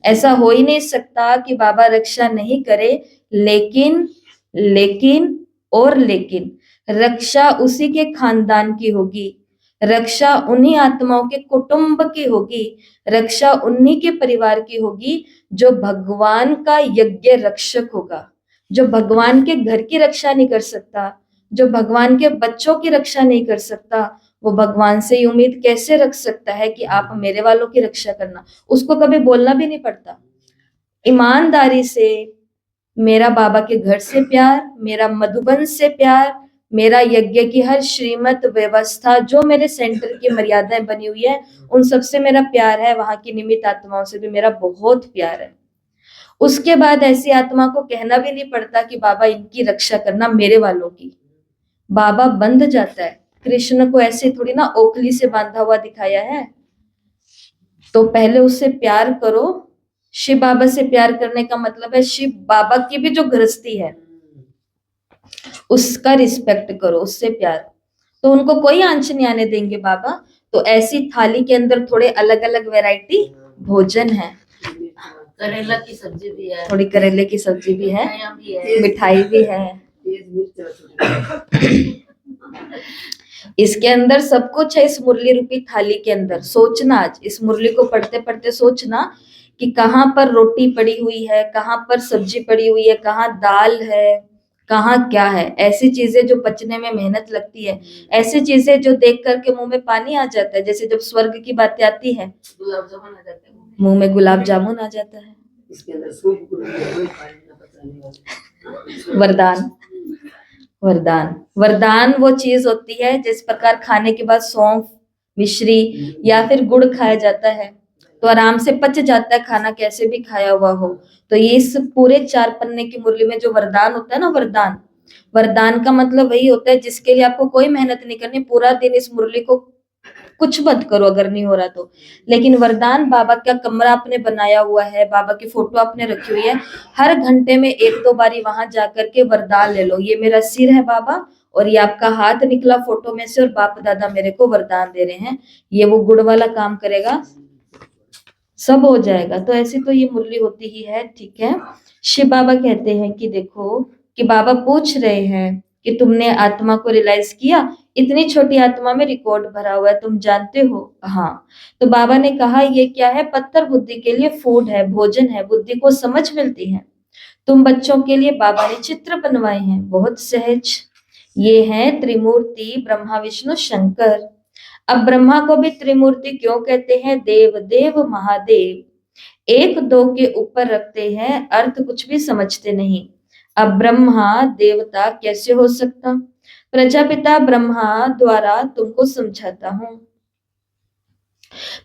ऐसा हो ही नहीं सकता कि बाबा रक्षा नहीं करे। लेकिन रक्षा उसी के खानदान की होगी, रक्षा उन्हीं आत्माओं के कुटुंब की होगी, रक्षा उन्हीं के परिवार की होगी जो भगवान का यज्ञ रक्षक होगा। जो भगवान के घर की रक्षा नहीं कर सकता, जो भगवान के बच्चों की रक्षा नहीं कर सकता, वो भगवान से ही उम्मीद कैसे रख सकता है कि आप मेरे वालों की रक्षा करना? उसको कभी बोलना भी नहीं पड़ता। ईमानदारी से मेरा बाबा के घर से प्यार, मेरा मधुबन से प्यार, मेरा यज्ञ की हर श्रीमत व्यवस्था, जो मेरे सेंटर की मर्यादाएं बनी हुई है, उन सबसे मेरा प्यार है। वहां की निमित्त आत्माओं से भी मेरा बहुत प्यार है। उसके बाद ऐसी आत्मा को कहना भी नहीं पड़ता कि बाबा इनकी रक्षा करना, मेरे वालों की। बाबा बंध जाता है। कृष्ण को ऐसे थोड़ी ना ओखली से बांधा हुआ दिखाया है। तो पहले उससे प्यार करो। शिव बाबा से प्यार करने का मतलब है शिव बाबा की भी जो गृहस्थी है उसका रिस्पेक्ट करो, उससे प्यार। तो उनको कोई आंच नहीं आने देंगे बाबा। तो ऐसी थाली के अंदर थोड़े अलग अलग वैरायटी भोजन है। करेला की सब्जी भी है, थोड़ी करेले की सब्जी भी है, मिठाइयाँ भी है, मिठाई भी है। इसके अंदर सब कुछ है, इस मुरली रूपी थाली के अंदर। सोचना, आज इस मुरली को पढ़ते पढ़ते सोचना कि कहाँ पर रोटी पड़ी हुई है, कहाँ पर सब्जी पड़ी हुई है, कहाँ दाल है, कहाँ क्या है। ऐसी चीजें जो पचने में मेहनत लगती है, ऐसी चीजें जो देख करके मुंह में पानी आ जाता है। जैसे जब स्वर्ग की बातें आती है, गुलाब जामुन आ जाते हैं, मुंह में गुलाब जामुन आ जाता है। इसके अंदर सूप वरदान, वरदान, वरदान वो चीज होती है जिस प्रकार खाने के बाद सौंफ, मिश्री या फिर गुड़ खाया जाता है तो आराम से पच जाता है, खाना कैसे भी खाया हुआ हो। तो ये इस पूरे 4 पन्ने की मुरली में जो वरदान होता है ना, वरदान, वरदान का मतलब वही होता है जिसके लिए आपको कोई मेहनत नहीं करनी। पूरा दिन इस मुरली को कुछ मत करो अगर नहीं हो रहा तो। लेकिन वरदान, बाबा का कमरा आपने बनाया हुआ है, बाबा की फोटो आपने रखी हुई है, हर घंटे में 1-2 बारी वहां जाकर के वरदान ले लो। ये मेरा सिर है बाबा, और ये आपका हाथ निकला फोटो में से, और बाप दादा मेरे को वरदान दे रहे हैं। ये वो गुड़ वाला काम करेगा, सब हो जाएगा। तो ऐसी तो ये मुरली होती ही है, ठीक है। शिव बाबा कहते हैं कि देखो, कि बाबा पूछ रहे हैं कि तुमने आत्मा को रियलाइज किया? इतनी छोटी आत्मा में रिकॉर्ड भरा हुआ है, तुम जानते हो? हाँ। तो बाबा ने कहा ये क्या है? पत्थर बुद्धि के लिए फूड है, भोजन है, बुद्धि को समझ मिलती है। तुम बच्चों के लिए बाबा ने चित्र बनवाए हैं, बहुत सहज। ये हैं त्रिमूर्ति, ब्रह्मा विष्णु शंकर। अब ब्रह्मा को भी त्रिमूर्ति क्यों कहते हैं? देव देव महादेव, 1-2 के ऊपर रखते हैं, अर्थ कुछ भी समझते नहीं। अब ब्रह्मा देवता कैसे हो सकता? प्रजापिता ब्रह्मा द्वारा तुमको समझाता हूँ।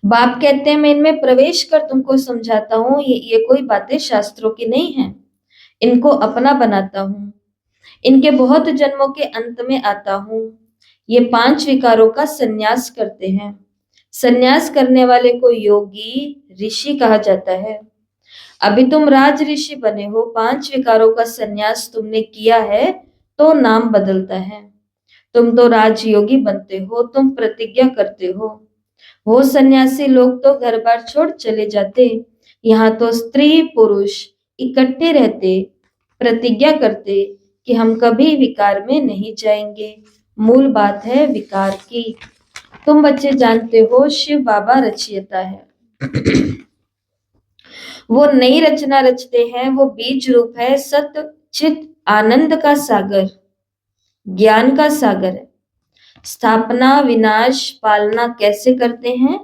बाप कहते हैं मैं इनमें प्रवेश कर तुमको समझाता हूँ। ये कोई बातें शास्त्रों की नहीं है, इनको अपना बनाता हूँ। इनके बहुत जन्मों के अंत में आता हूँ। ये 5 विकारों का संन्यास करते हैं। संन्यास करने वाले को योगी ऋषि कहा जाता है। अभी तुम राज ऋषि बने हो, 5 विकारों का संन्यास तुमने किया है तो नाम बदलता है। तुम तो राजयोगी बनते हो, तुम प्रतिज्ञा करते हो। वो सन्यासी लोग तो घर बार छोड़ चले जाते, यहाँ तो स्त्री पुरुष इकट्ठे रहते, प्रतिज्ञा करते कि हम कभी विकार में नहीं जाएंगे। मूल बात है विकार की। तुम बच्चे जानते हो शिव बाबा रचयिता है। वो नई रचना रचते हैं, वो बीज रूप है, सत्य चित आनंद का सागर, ज्ञान का सागर है। स्थापना विनाश पालना कैसे करते हैं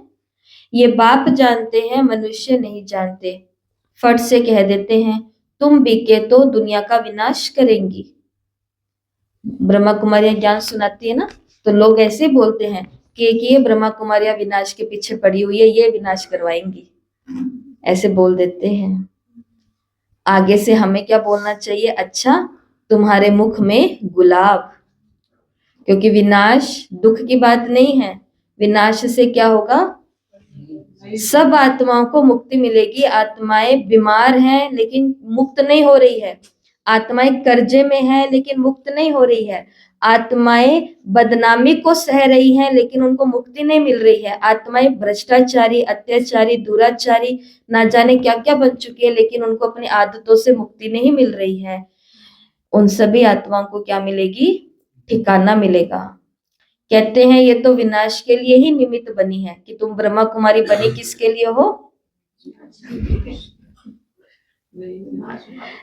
ये बाप जानते हैं, मनुष्य नहीं जानते। फट से कह देते हैं तुम बीके तो दुनिया का विनाश करेंगी। ब्रह्मा कुमारियां ज्ञान सुनाती है ना, तो लोग ऐसे बोलते हैं कि ये ब्रह्मा कुमारियां विनाश के पीछे पड़ी हुई है, ये विनाश करवाएंगी, ऐसे बोल देते हैं। आगे से हमें क्या बोलना चाहिए? अच्छा तुम्हारे मुख में गुलाब, क्योंकि विनाश दुख की बात नहीं है। विनाश से क्या होगा? सब आत्माओं को मुक्ति मिलेगी। आत्माएं बीमार हैं लेकिन मुक्त नहीं हो रही है, आत्माएं कर्जे में हैं लेकिन मुक्त नहीं हो रही है, आत्माएं बदनामी को सह रही हैं लेकिन उनको मुक्ति नहीं मिल रही है, आत्माएं भ्रष्टाचारी, अत्याचारी, दुराचारी, ना जाने क्या क्या बन चुकी है लेकिन उनको अपनी आदतों से मुक्ति नहीं मिल रही है। उन सभी आत्माओं को क्या मिलेगी? ठिकाना मिलेगा। कहते हैं ये तो विनाश के लिए ही निमित्त बनी है, कि तुम ब्रह्मा कुमारी बनी किसके लिए हो?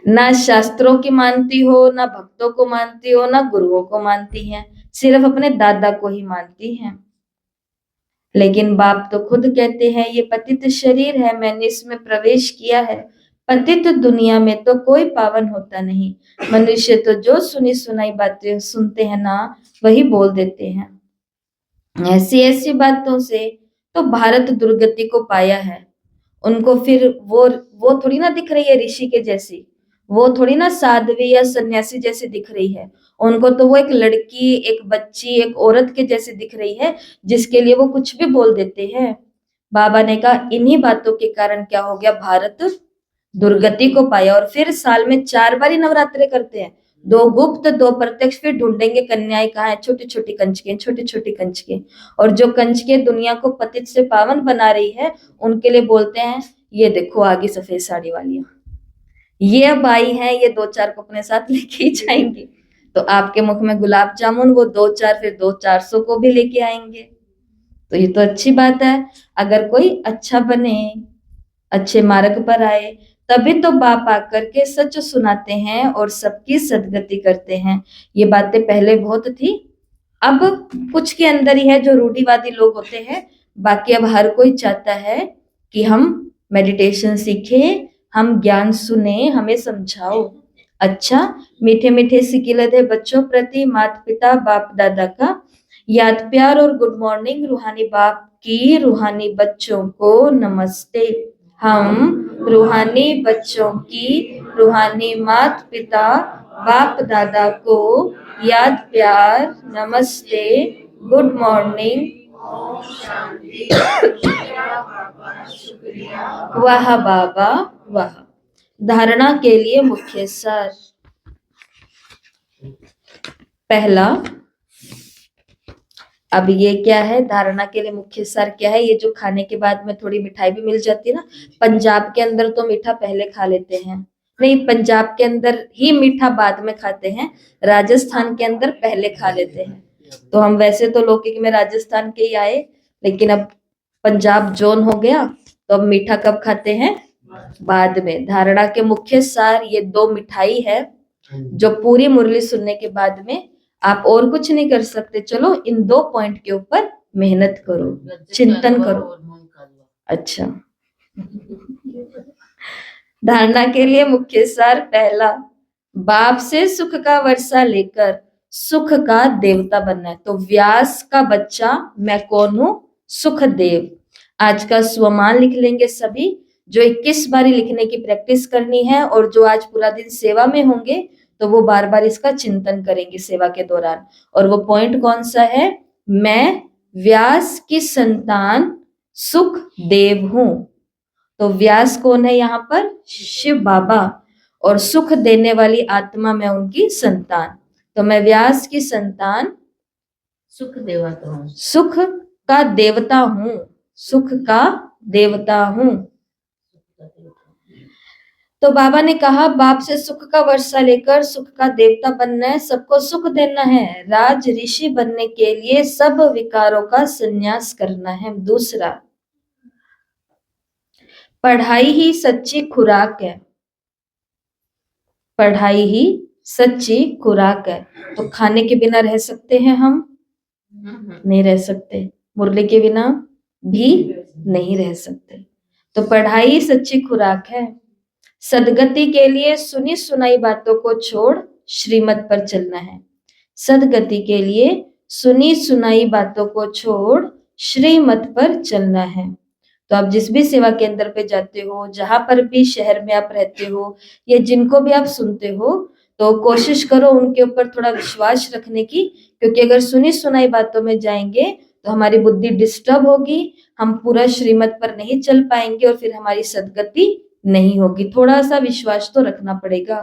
ना शास्त्रों की मानती हो, ना भक्तों को मानती हो, ना गुरुओं को मानती है, सिर्फ अपने दादा को ही मानती हैं। लेकिन बाप तो खुद कहते हैं ये पतित शरीर है, मैंने इसमें प्रवेश किया है, पतित दुनिया में तो कोई पावन होता नहीं। मनुष्य तो जो सुनी सुनाई बातें सुनते हैं ना, वही बोल देते हैं। ऐसी ऐसी बातों से तो भारत दुर्गति को पाया है। उनको फिर वो थोड़ी ना दिख रही है ऋषि के जैसी, वो थोड़ी ना साध्वी या सन्यासी जैसी दिख रही है। उनको तो वो एक लड़की, एक बच्ची, एक औरत के जैसी दिख रही है, जिसके लिए वो कुछ भी बोल देते हैं। बाबा ने कहा इन्हीं बातों के कारण क्या हो गया, भारत दुर्गति को पाया। और फिर साल में 4 बार ही नवरात्रे करते हैं, 2 गुप्त 2 प्रत्यक्ष। फिर ढूंढेंगे कन्याएं कहाँ है, छोटी छोटी कंचके, छोटी छोटी कंचके। और जो कंचके दुनिया को पतित से पावन बना रही है, उनके लिए बोलते हैं ये देखो आगे सफेद साड़ी वालियां, ये अब आई है, ये 2-4 को अपने साथ लेके ही जाएंगी। तो आपके मुख में गुलाब जामुन, वो 2-4 फिर 2-400 को भी लेके आएंगे। तो ये तो अच्छी बात है। अगर कोई अच्छा बने, अच्छे मार्ग पर आए, तभी तो बाप आकर के सच सुनाते हैं और सबकी सदगति करते हैं। ये बातें पहले बहुत थी, अब कुछ के अंदर ही है जो रूढ़िवादी लोग होते हैं। बाकी अब हर कोई चाहता है कि हम मेडिटेशन सीखें, हम ज्ञान सुने, हमें समझाओ। अच्छा, मीठे मीठे सिकिलत बच्चों प्रति माता पिता बाप दादा का याद प्यार और गुड मॉर्निंग। रूहानी बाप की रूहानी बच्चों को नमस्ते। हम रूहानी बच्चों की रूहानी माता पिता बाप दादा को याद प्यार, नमस्ते, गुड मॉर्निंग, वाह बाबा वाह। धारणा के लिए मुख्य सार। पहला, अब ये क्या है, धारणा के लिए मुख्य सार क्या है? ये जो खाने के बाद में थोड़ी मिठाई भी मिल जाती है ना, पंजाब के अंदर तो मीठा पहले खा लेते हैं, नहीं पंजाब के अंदर ही मीठा बाद में खाते हैं, राजस्थान के अंदर पहले खा लेते हैं। तो हम वैसे तो लौकिक में राजस्थान के ही आए, लेकिन अब पंजाब जोन हो गया, तो अब मीठा कब खाते हैं? बाद में। धारणा के मुख्य सार ये 2 मिठाई है, जो पूरी मुरली सुनने के बाद में आप और कुछ नहीं कर सकते। चलो इन 2 पॉइंट के ऊपर मेहनत करो, चिंतन करो। अच्छा, धारणा के लिए मुख्य सार। पहला, बाप से सुख का वर्षा लेकर सुख का देवता बनना है। तो व्यास का बच्चा मैं कौन हूं? सुखदेव। आज का स्वमान लिख लेंगे सभी, जो 21 बारी लिखने की प्रैक्टिस करनी है, और जो आज पूरा दिन सेवा में होंगे तो वो बार बार इसका चिंतन करेंगे सेवा के दौरान। और वो पॉइंट कौन सा है? मैं व्यास की संतान सुखदेव हूं। तो व्यास कौन है यहाँ पर? शिव बाबा। और सुख देने वाली आत्मा मैं उनकी संतान। तो मैं व्यास की संतान सुख देवता हूँ, सुख का देवता हूँ, सुख का देवता हूँ। तो बाबा ने कहा बाप से सुख का वर्षा लेकर सुख का देवता बनना है, सबको सुख देना है। राज ऋषि बनने के लिए सब विकारों का संन्यास करना है। दूसरा, पढ़ाई ही सच्ची खुराक है। पढ़ाई ही सच्ची खुराक है। तो खाने के बिना रह सकते हैं हम? नहीं रह सकते। मुरली के बिना भी नहीं रह सकते। तो पढ़ाई सच्ची खुराक है। सदगति के लिए सुनी सुनाई बातों को छोड़ श्रीमत पर चलना है। सदगति के लिए सुनी सुनाई बातों को छोड़ श्रीमत पर चलना है। तो आप जिस भी सेवा केंद्र पे जाते हो, जहां पर भी शहर में आप रहते हो, या जिनको भी आप सुनते हो, तो कोशिश करो उनके ऊपर थोड़ा विश्वास रखने की, क्योंकि अगर सुनी सुनाई बातों में जाएंगे तो हमारी बुद्धि डिस्टर्ब होगी, हम पूरा श्रीमत पर नहीं चल पाएंगे और फिर हमारी सदगति नहीं होगी। थोड़ा सा विश्वास तो रखना पड़ेगा।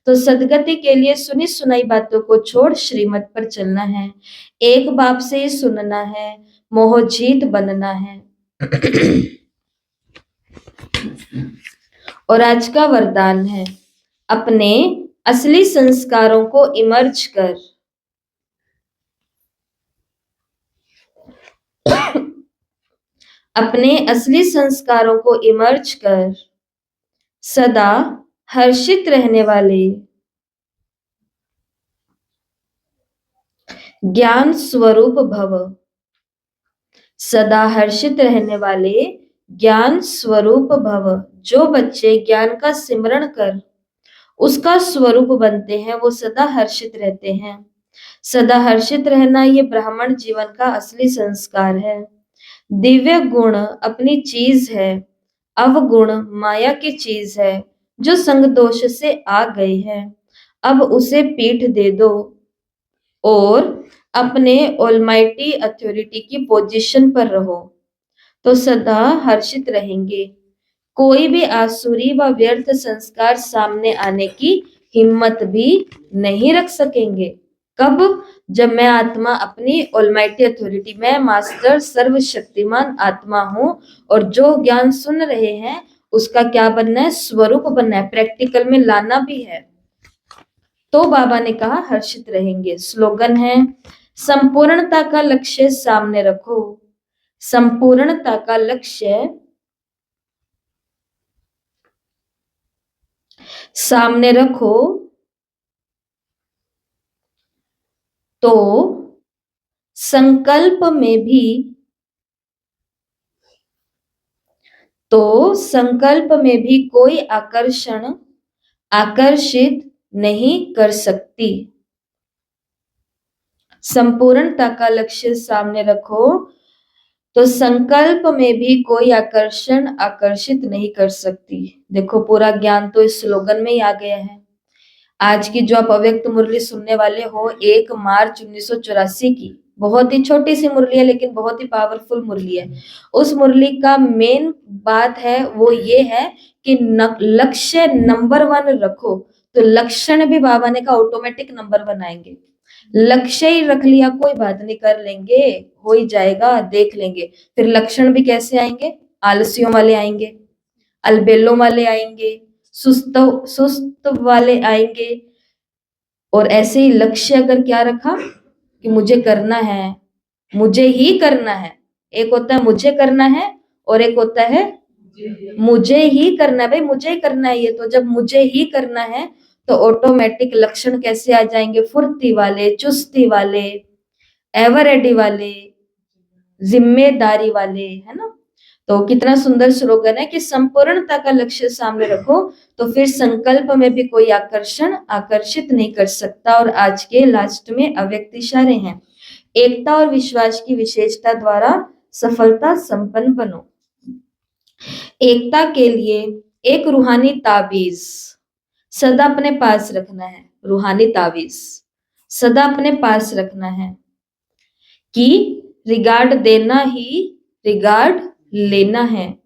तो सदगति के लिए सुनी सुनाई बातों को छोड़ श्रीमत पर चलना है। एक बाप से ही सुनना है, मोहजीत बनना है। और आज का वरदान है, अपने असली संस्कारों को इमर्ज कर अपने असली संस्कारों को इमर्ज कर सदा हर्षित रहने वाले ज्ञान स्वरूप भव। सदा हर्षित रहने वाले ज्ञान स्वरूप भव। जो बच्चे ज्ञान का सिमरण कर उसका स्वरूप बनते हैं वो सदा हर्षित रहते हैं। सदा हर्षित रहना ये ब्राह्मण जीवन का असली संस्कार है। दिव्य गुण अपनी चीज है, अवगुण माया की चीज है जो संग दोष से आ गई है। अब उसे पीठ दे दो और अपने ऑलमाइटी अथॉरिटी की पोजीशन पर रहो तो सदा हर्षित रहेंगे। कोई भी आसुरी व व्यर्थ संस्कार सामने आने की हिम्मत भी नहीं रख सकेंगे। कब? जब मैं आत्मा अपनी ऑलमाइटी अथॉरिटी में मास्टर सर्वशक्तिमान आत्मा हूं और जो ज्ञान सुन रहे हैं उसका क्या बनना है? स्वरूप बनना है, प्रैक्टिकल में लाना भी है। तो बाबा ने कहा हर्षित रहेंगे। स्लोगन है संपूर्णता का लक्ष्य सामने रखो। संपूर्णता का लक्ष्य सामने रखो तो संकल्प में भी कोई आकर्षित नहीं कर सकती। संपूर्णता का लक्ष्य सामने रखो तो संकल्प में भी कोई आकर्षित नहीं कर सकती। देखो पूरा ज्ञान तो इस स्लोगन में ही आ गया है। आज की जो आप अव्यक्त मुरली सुनने वाले हो 1 मार्च 1984 की, बहुत ही छोटी सी मुरली है लेकिन बहुत ही पावरफुल मुरली है। उस मुरली का मेन बात है वो ये है कि लक्ष्य नंबर 1 रखो तो लक्षण भी बाबा ने कहा ऑटोमेटिक नंबर 1 आएंगे। लक्ष्य ही रख लिया कोई बात नहीं, कर लेंगे, हो ही जाएगा, देख लेंगे। फिर लक्षण भी कैसे आएंगे? आलसियों वाले आएंगे, अलबेलों वाले आएंगे, सुस्त वाले आएंगे। और ऐसे ही लक्ष्य अगर क्या रखा कि मुझे करना है, मुझे ही करना है। एक होता है मुझे करना है और एक होता है मुझे ही करना है। भाई मुझे ही करना है ये तो, जब मुझे ही करना है तो ऑटोमेटिक लक्षण कैसे आ जाएंगे? फुर्ती वाले, चुस्ती वाले, एवर रेडी वाले, जिम्मेदारी वाले, है ना। तो कितना सुंदर स्लोगन है कि संपूर्णता का लक्ष्य सामने रखो तो फिर संकल्प में भी कोई आकर्षित नहीं कर सकता। और आज के लास्ट में अव्यक्त इशारे हैं। एकता और विश्वास की विशेषता द्वारा सफलता संपन्न बनो। एकता के लिए एक रूहानी ताबीज सदा अपने पास रखना है। रूहानी ताबीज सदा अपने पास रखना है कि रिगार्ड देना ही रिगार्ड लेना है।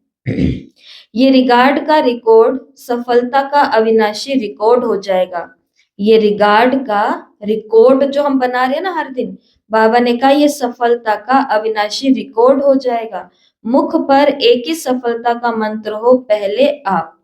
ये रिगार्ड का रिकॉर्ड सफलता का अविनाशी रिकॉर्ड हो जाएगा। ये रिगार्ड का रिकॉर्ड जो हम बना रहे हैं ना हर दिन, बाबा ने कहा ये सफलता का अविनाशी रिकॉर्ड हो जाएगा। मुख पर एक ही सफलता का मंत्र हो, पहले आप।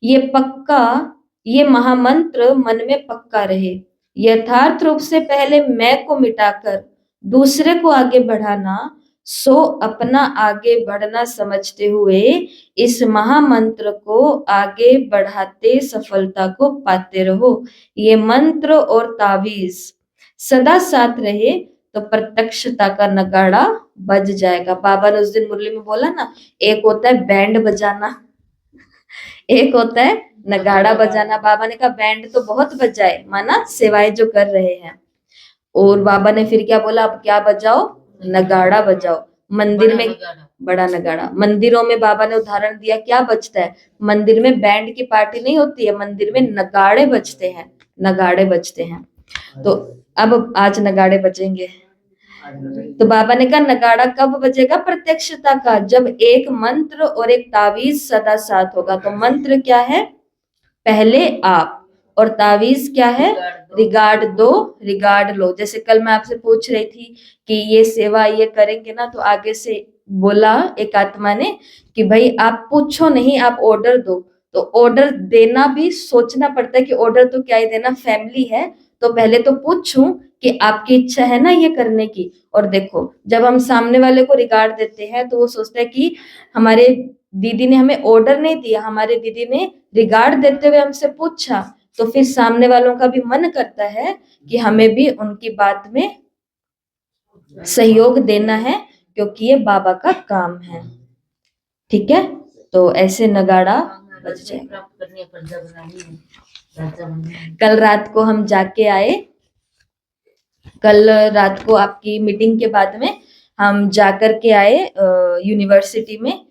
ये पक्का, ये महामंत्र मन में पक्का रहे। यथार्थ रूप से पहले मैं को मिटाकर दूसरे को आगे बढ़ाना, सो अपना आगे बढ़ना समझते हुए इस महामंत्र को आगे बढ़ाते सफलता को पाते रहो। ये मंत्र और तावीज सदा साथ रहे तो प्रत्यक्षता का नगाड़ा बज जाएगा। बाबा ने उस दिन मुरली में बोला ना, एक होता है बैंड बजाना, एक होता है नगाड़ा बजाना। बाबा ने कहा बैंड तो बहुत बजाए, माना सेवाएं जो कर रहे हैं। और बाबा ने फिर क्या बोला? अब क्या बजाओ? नगाड़ा बजाओ। मंदिर में बड़ा नगाड़ा। मंदिरों में बाबा ने उदाहरण दिया क्या बजता है? मंदिर में बैंड की पार्टी नहीं होती है, मंदिर में नगाड़े बजते हैं, नगाड़े बजते हैं। तो अब आज नगाड़े बजेंगे। तो बाबा ने कहा नगाड़ा कब बजेगा? प्रत्यक्षता का, जब एक मंत्र और एक तावीज सदा साथ होगा। तो मंत्र क्या है? पहले आप, और तावीज क्या है? रिगार्ड दो, रिगार्ड लो। जैसे कल मैं आपसे पूछ रही थी कि ये सेवा ये करेंगे ना, तो आगे से बोला एक आत्मा ने कि भाई आप पूछो नहीं, आप ऑर्डर दो। तो ऑर्डर देना भी सोचना पड़ता है कि ऑर्डर तो क्या ही देना, फैमिली है तो पहले तो पूछूं कि आपकी इच्छा है ना ये करने की। और देखो जब हम सामने वाले को रिगार्ड देते हैं तो वो सोचता है कि हमारे दीदी ने हमें ऑर्डर नहीं दिया, हमारे दीदी ने रिगार्ड देते हुए हमसे पूछा। तो फिर सामने वालों का भी मन करता है कि हमें भी उनकी बात में सहयोग देना है, क्योंकि ये बाबा का काम है। ठीक है, तो ऐसे नगाड़ा बज राजस्व जाएगा। प्राप्त करनी है, प्रजा बनानी है, राजा बनना है। कल रात को हम जाके आए, कल रात को आपकी मीटिंग के बाद में हम जाकर के आए यूनिवर्सिटी में,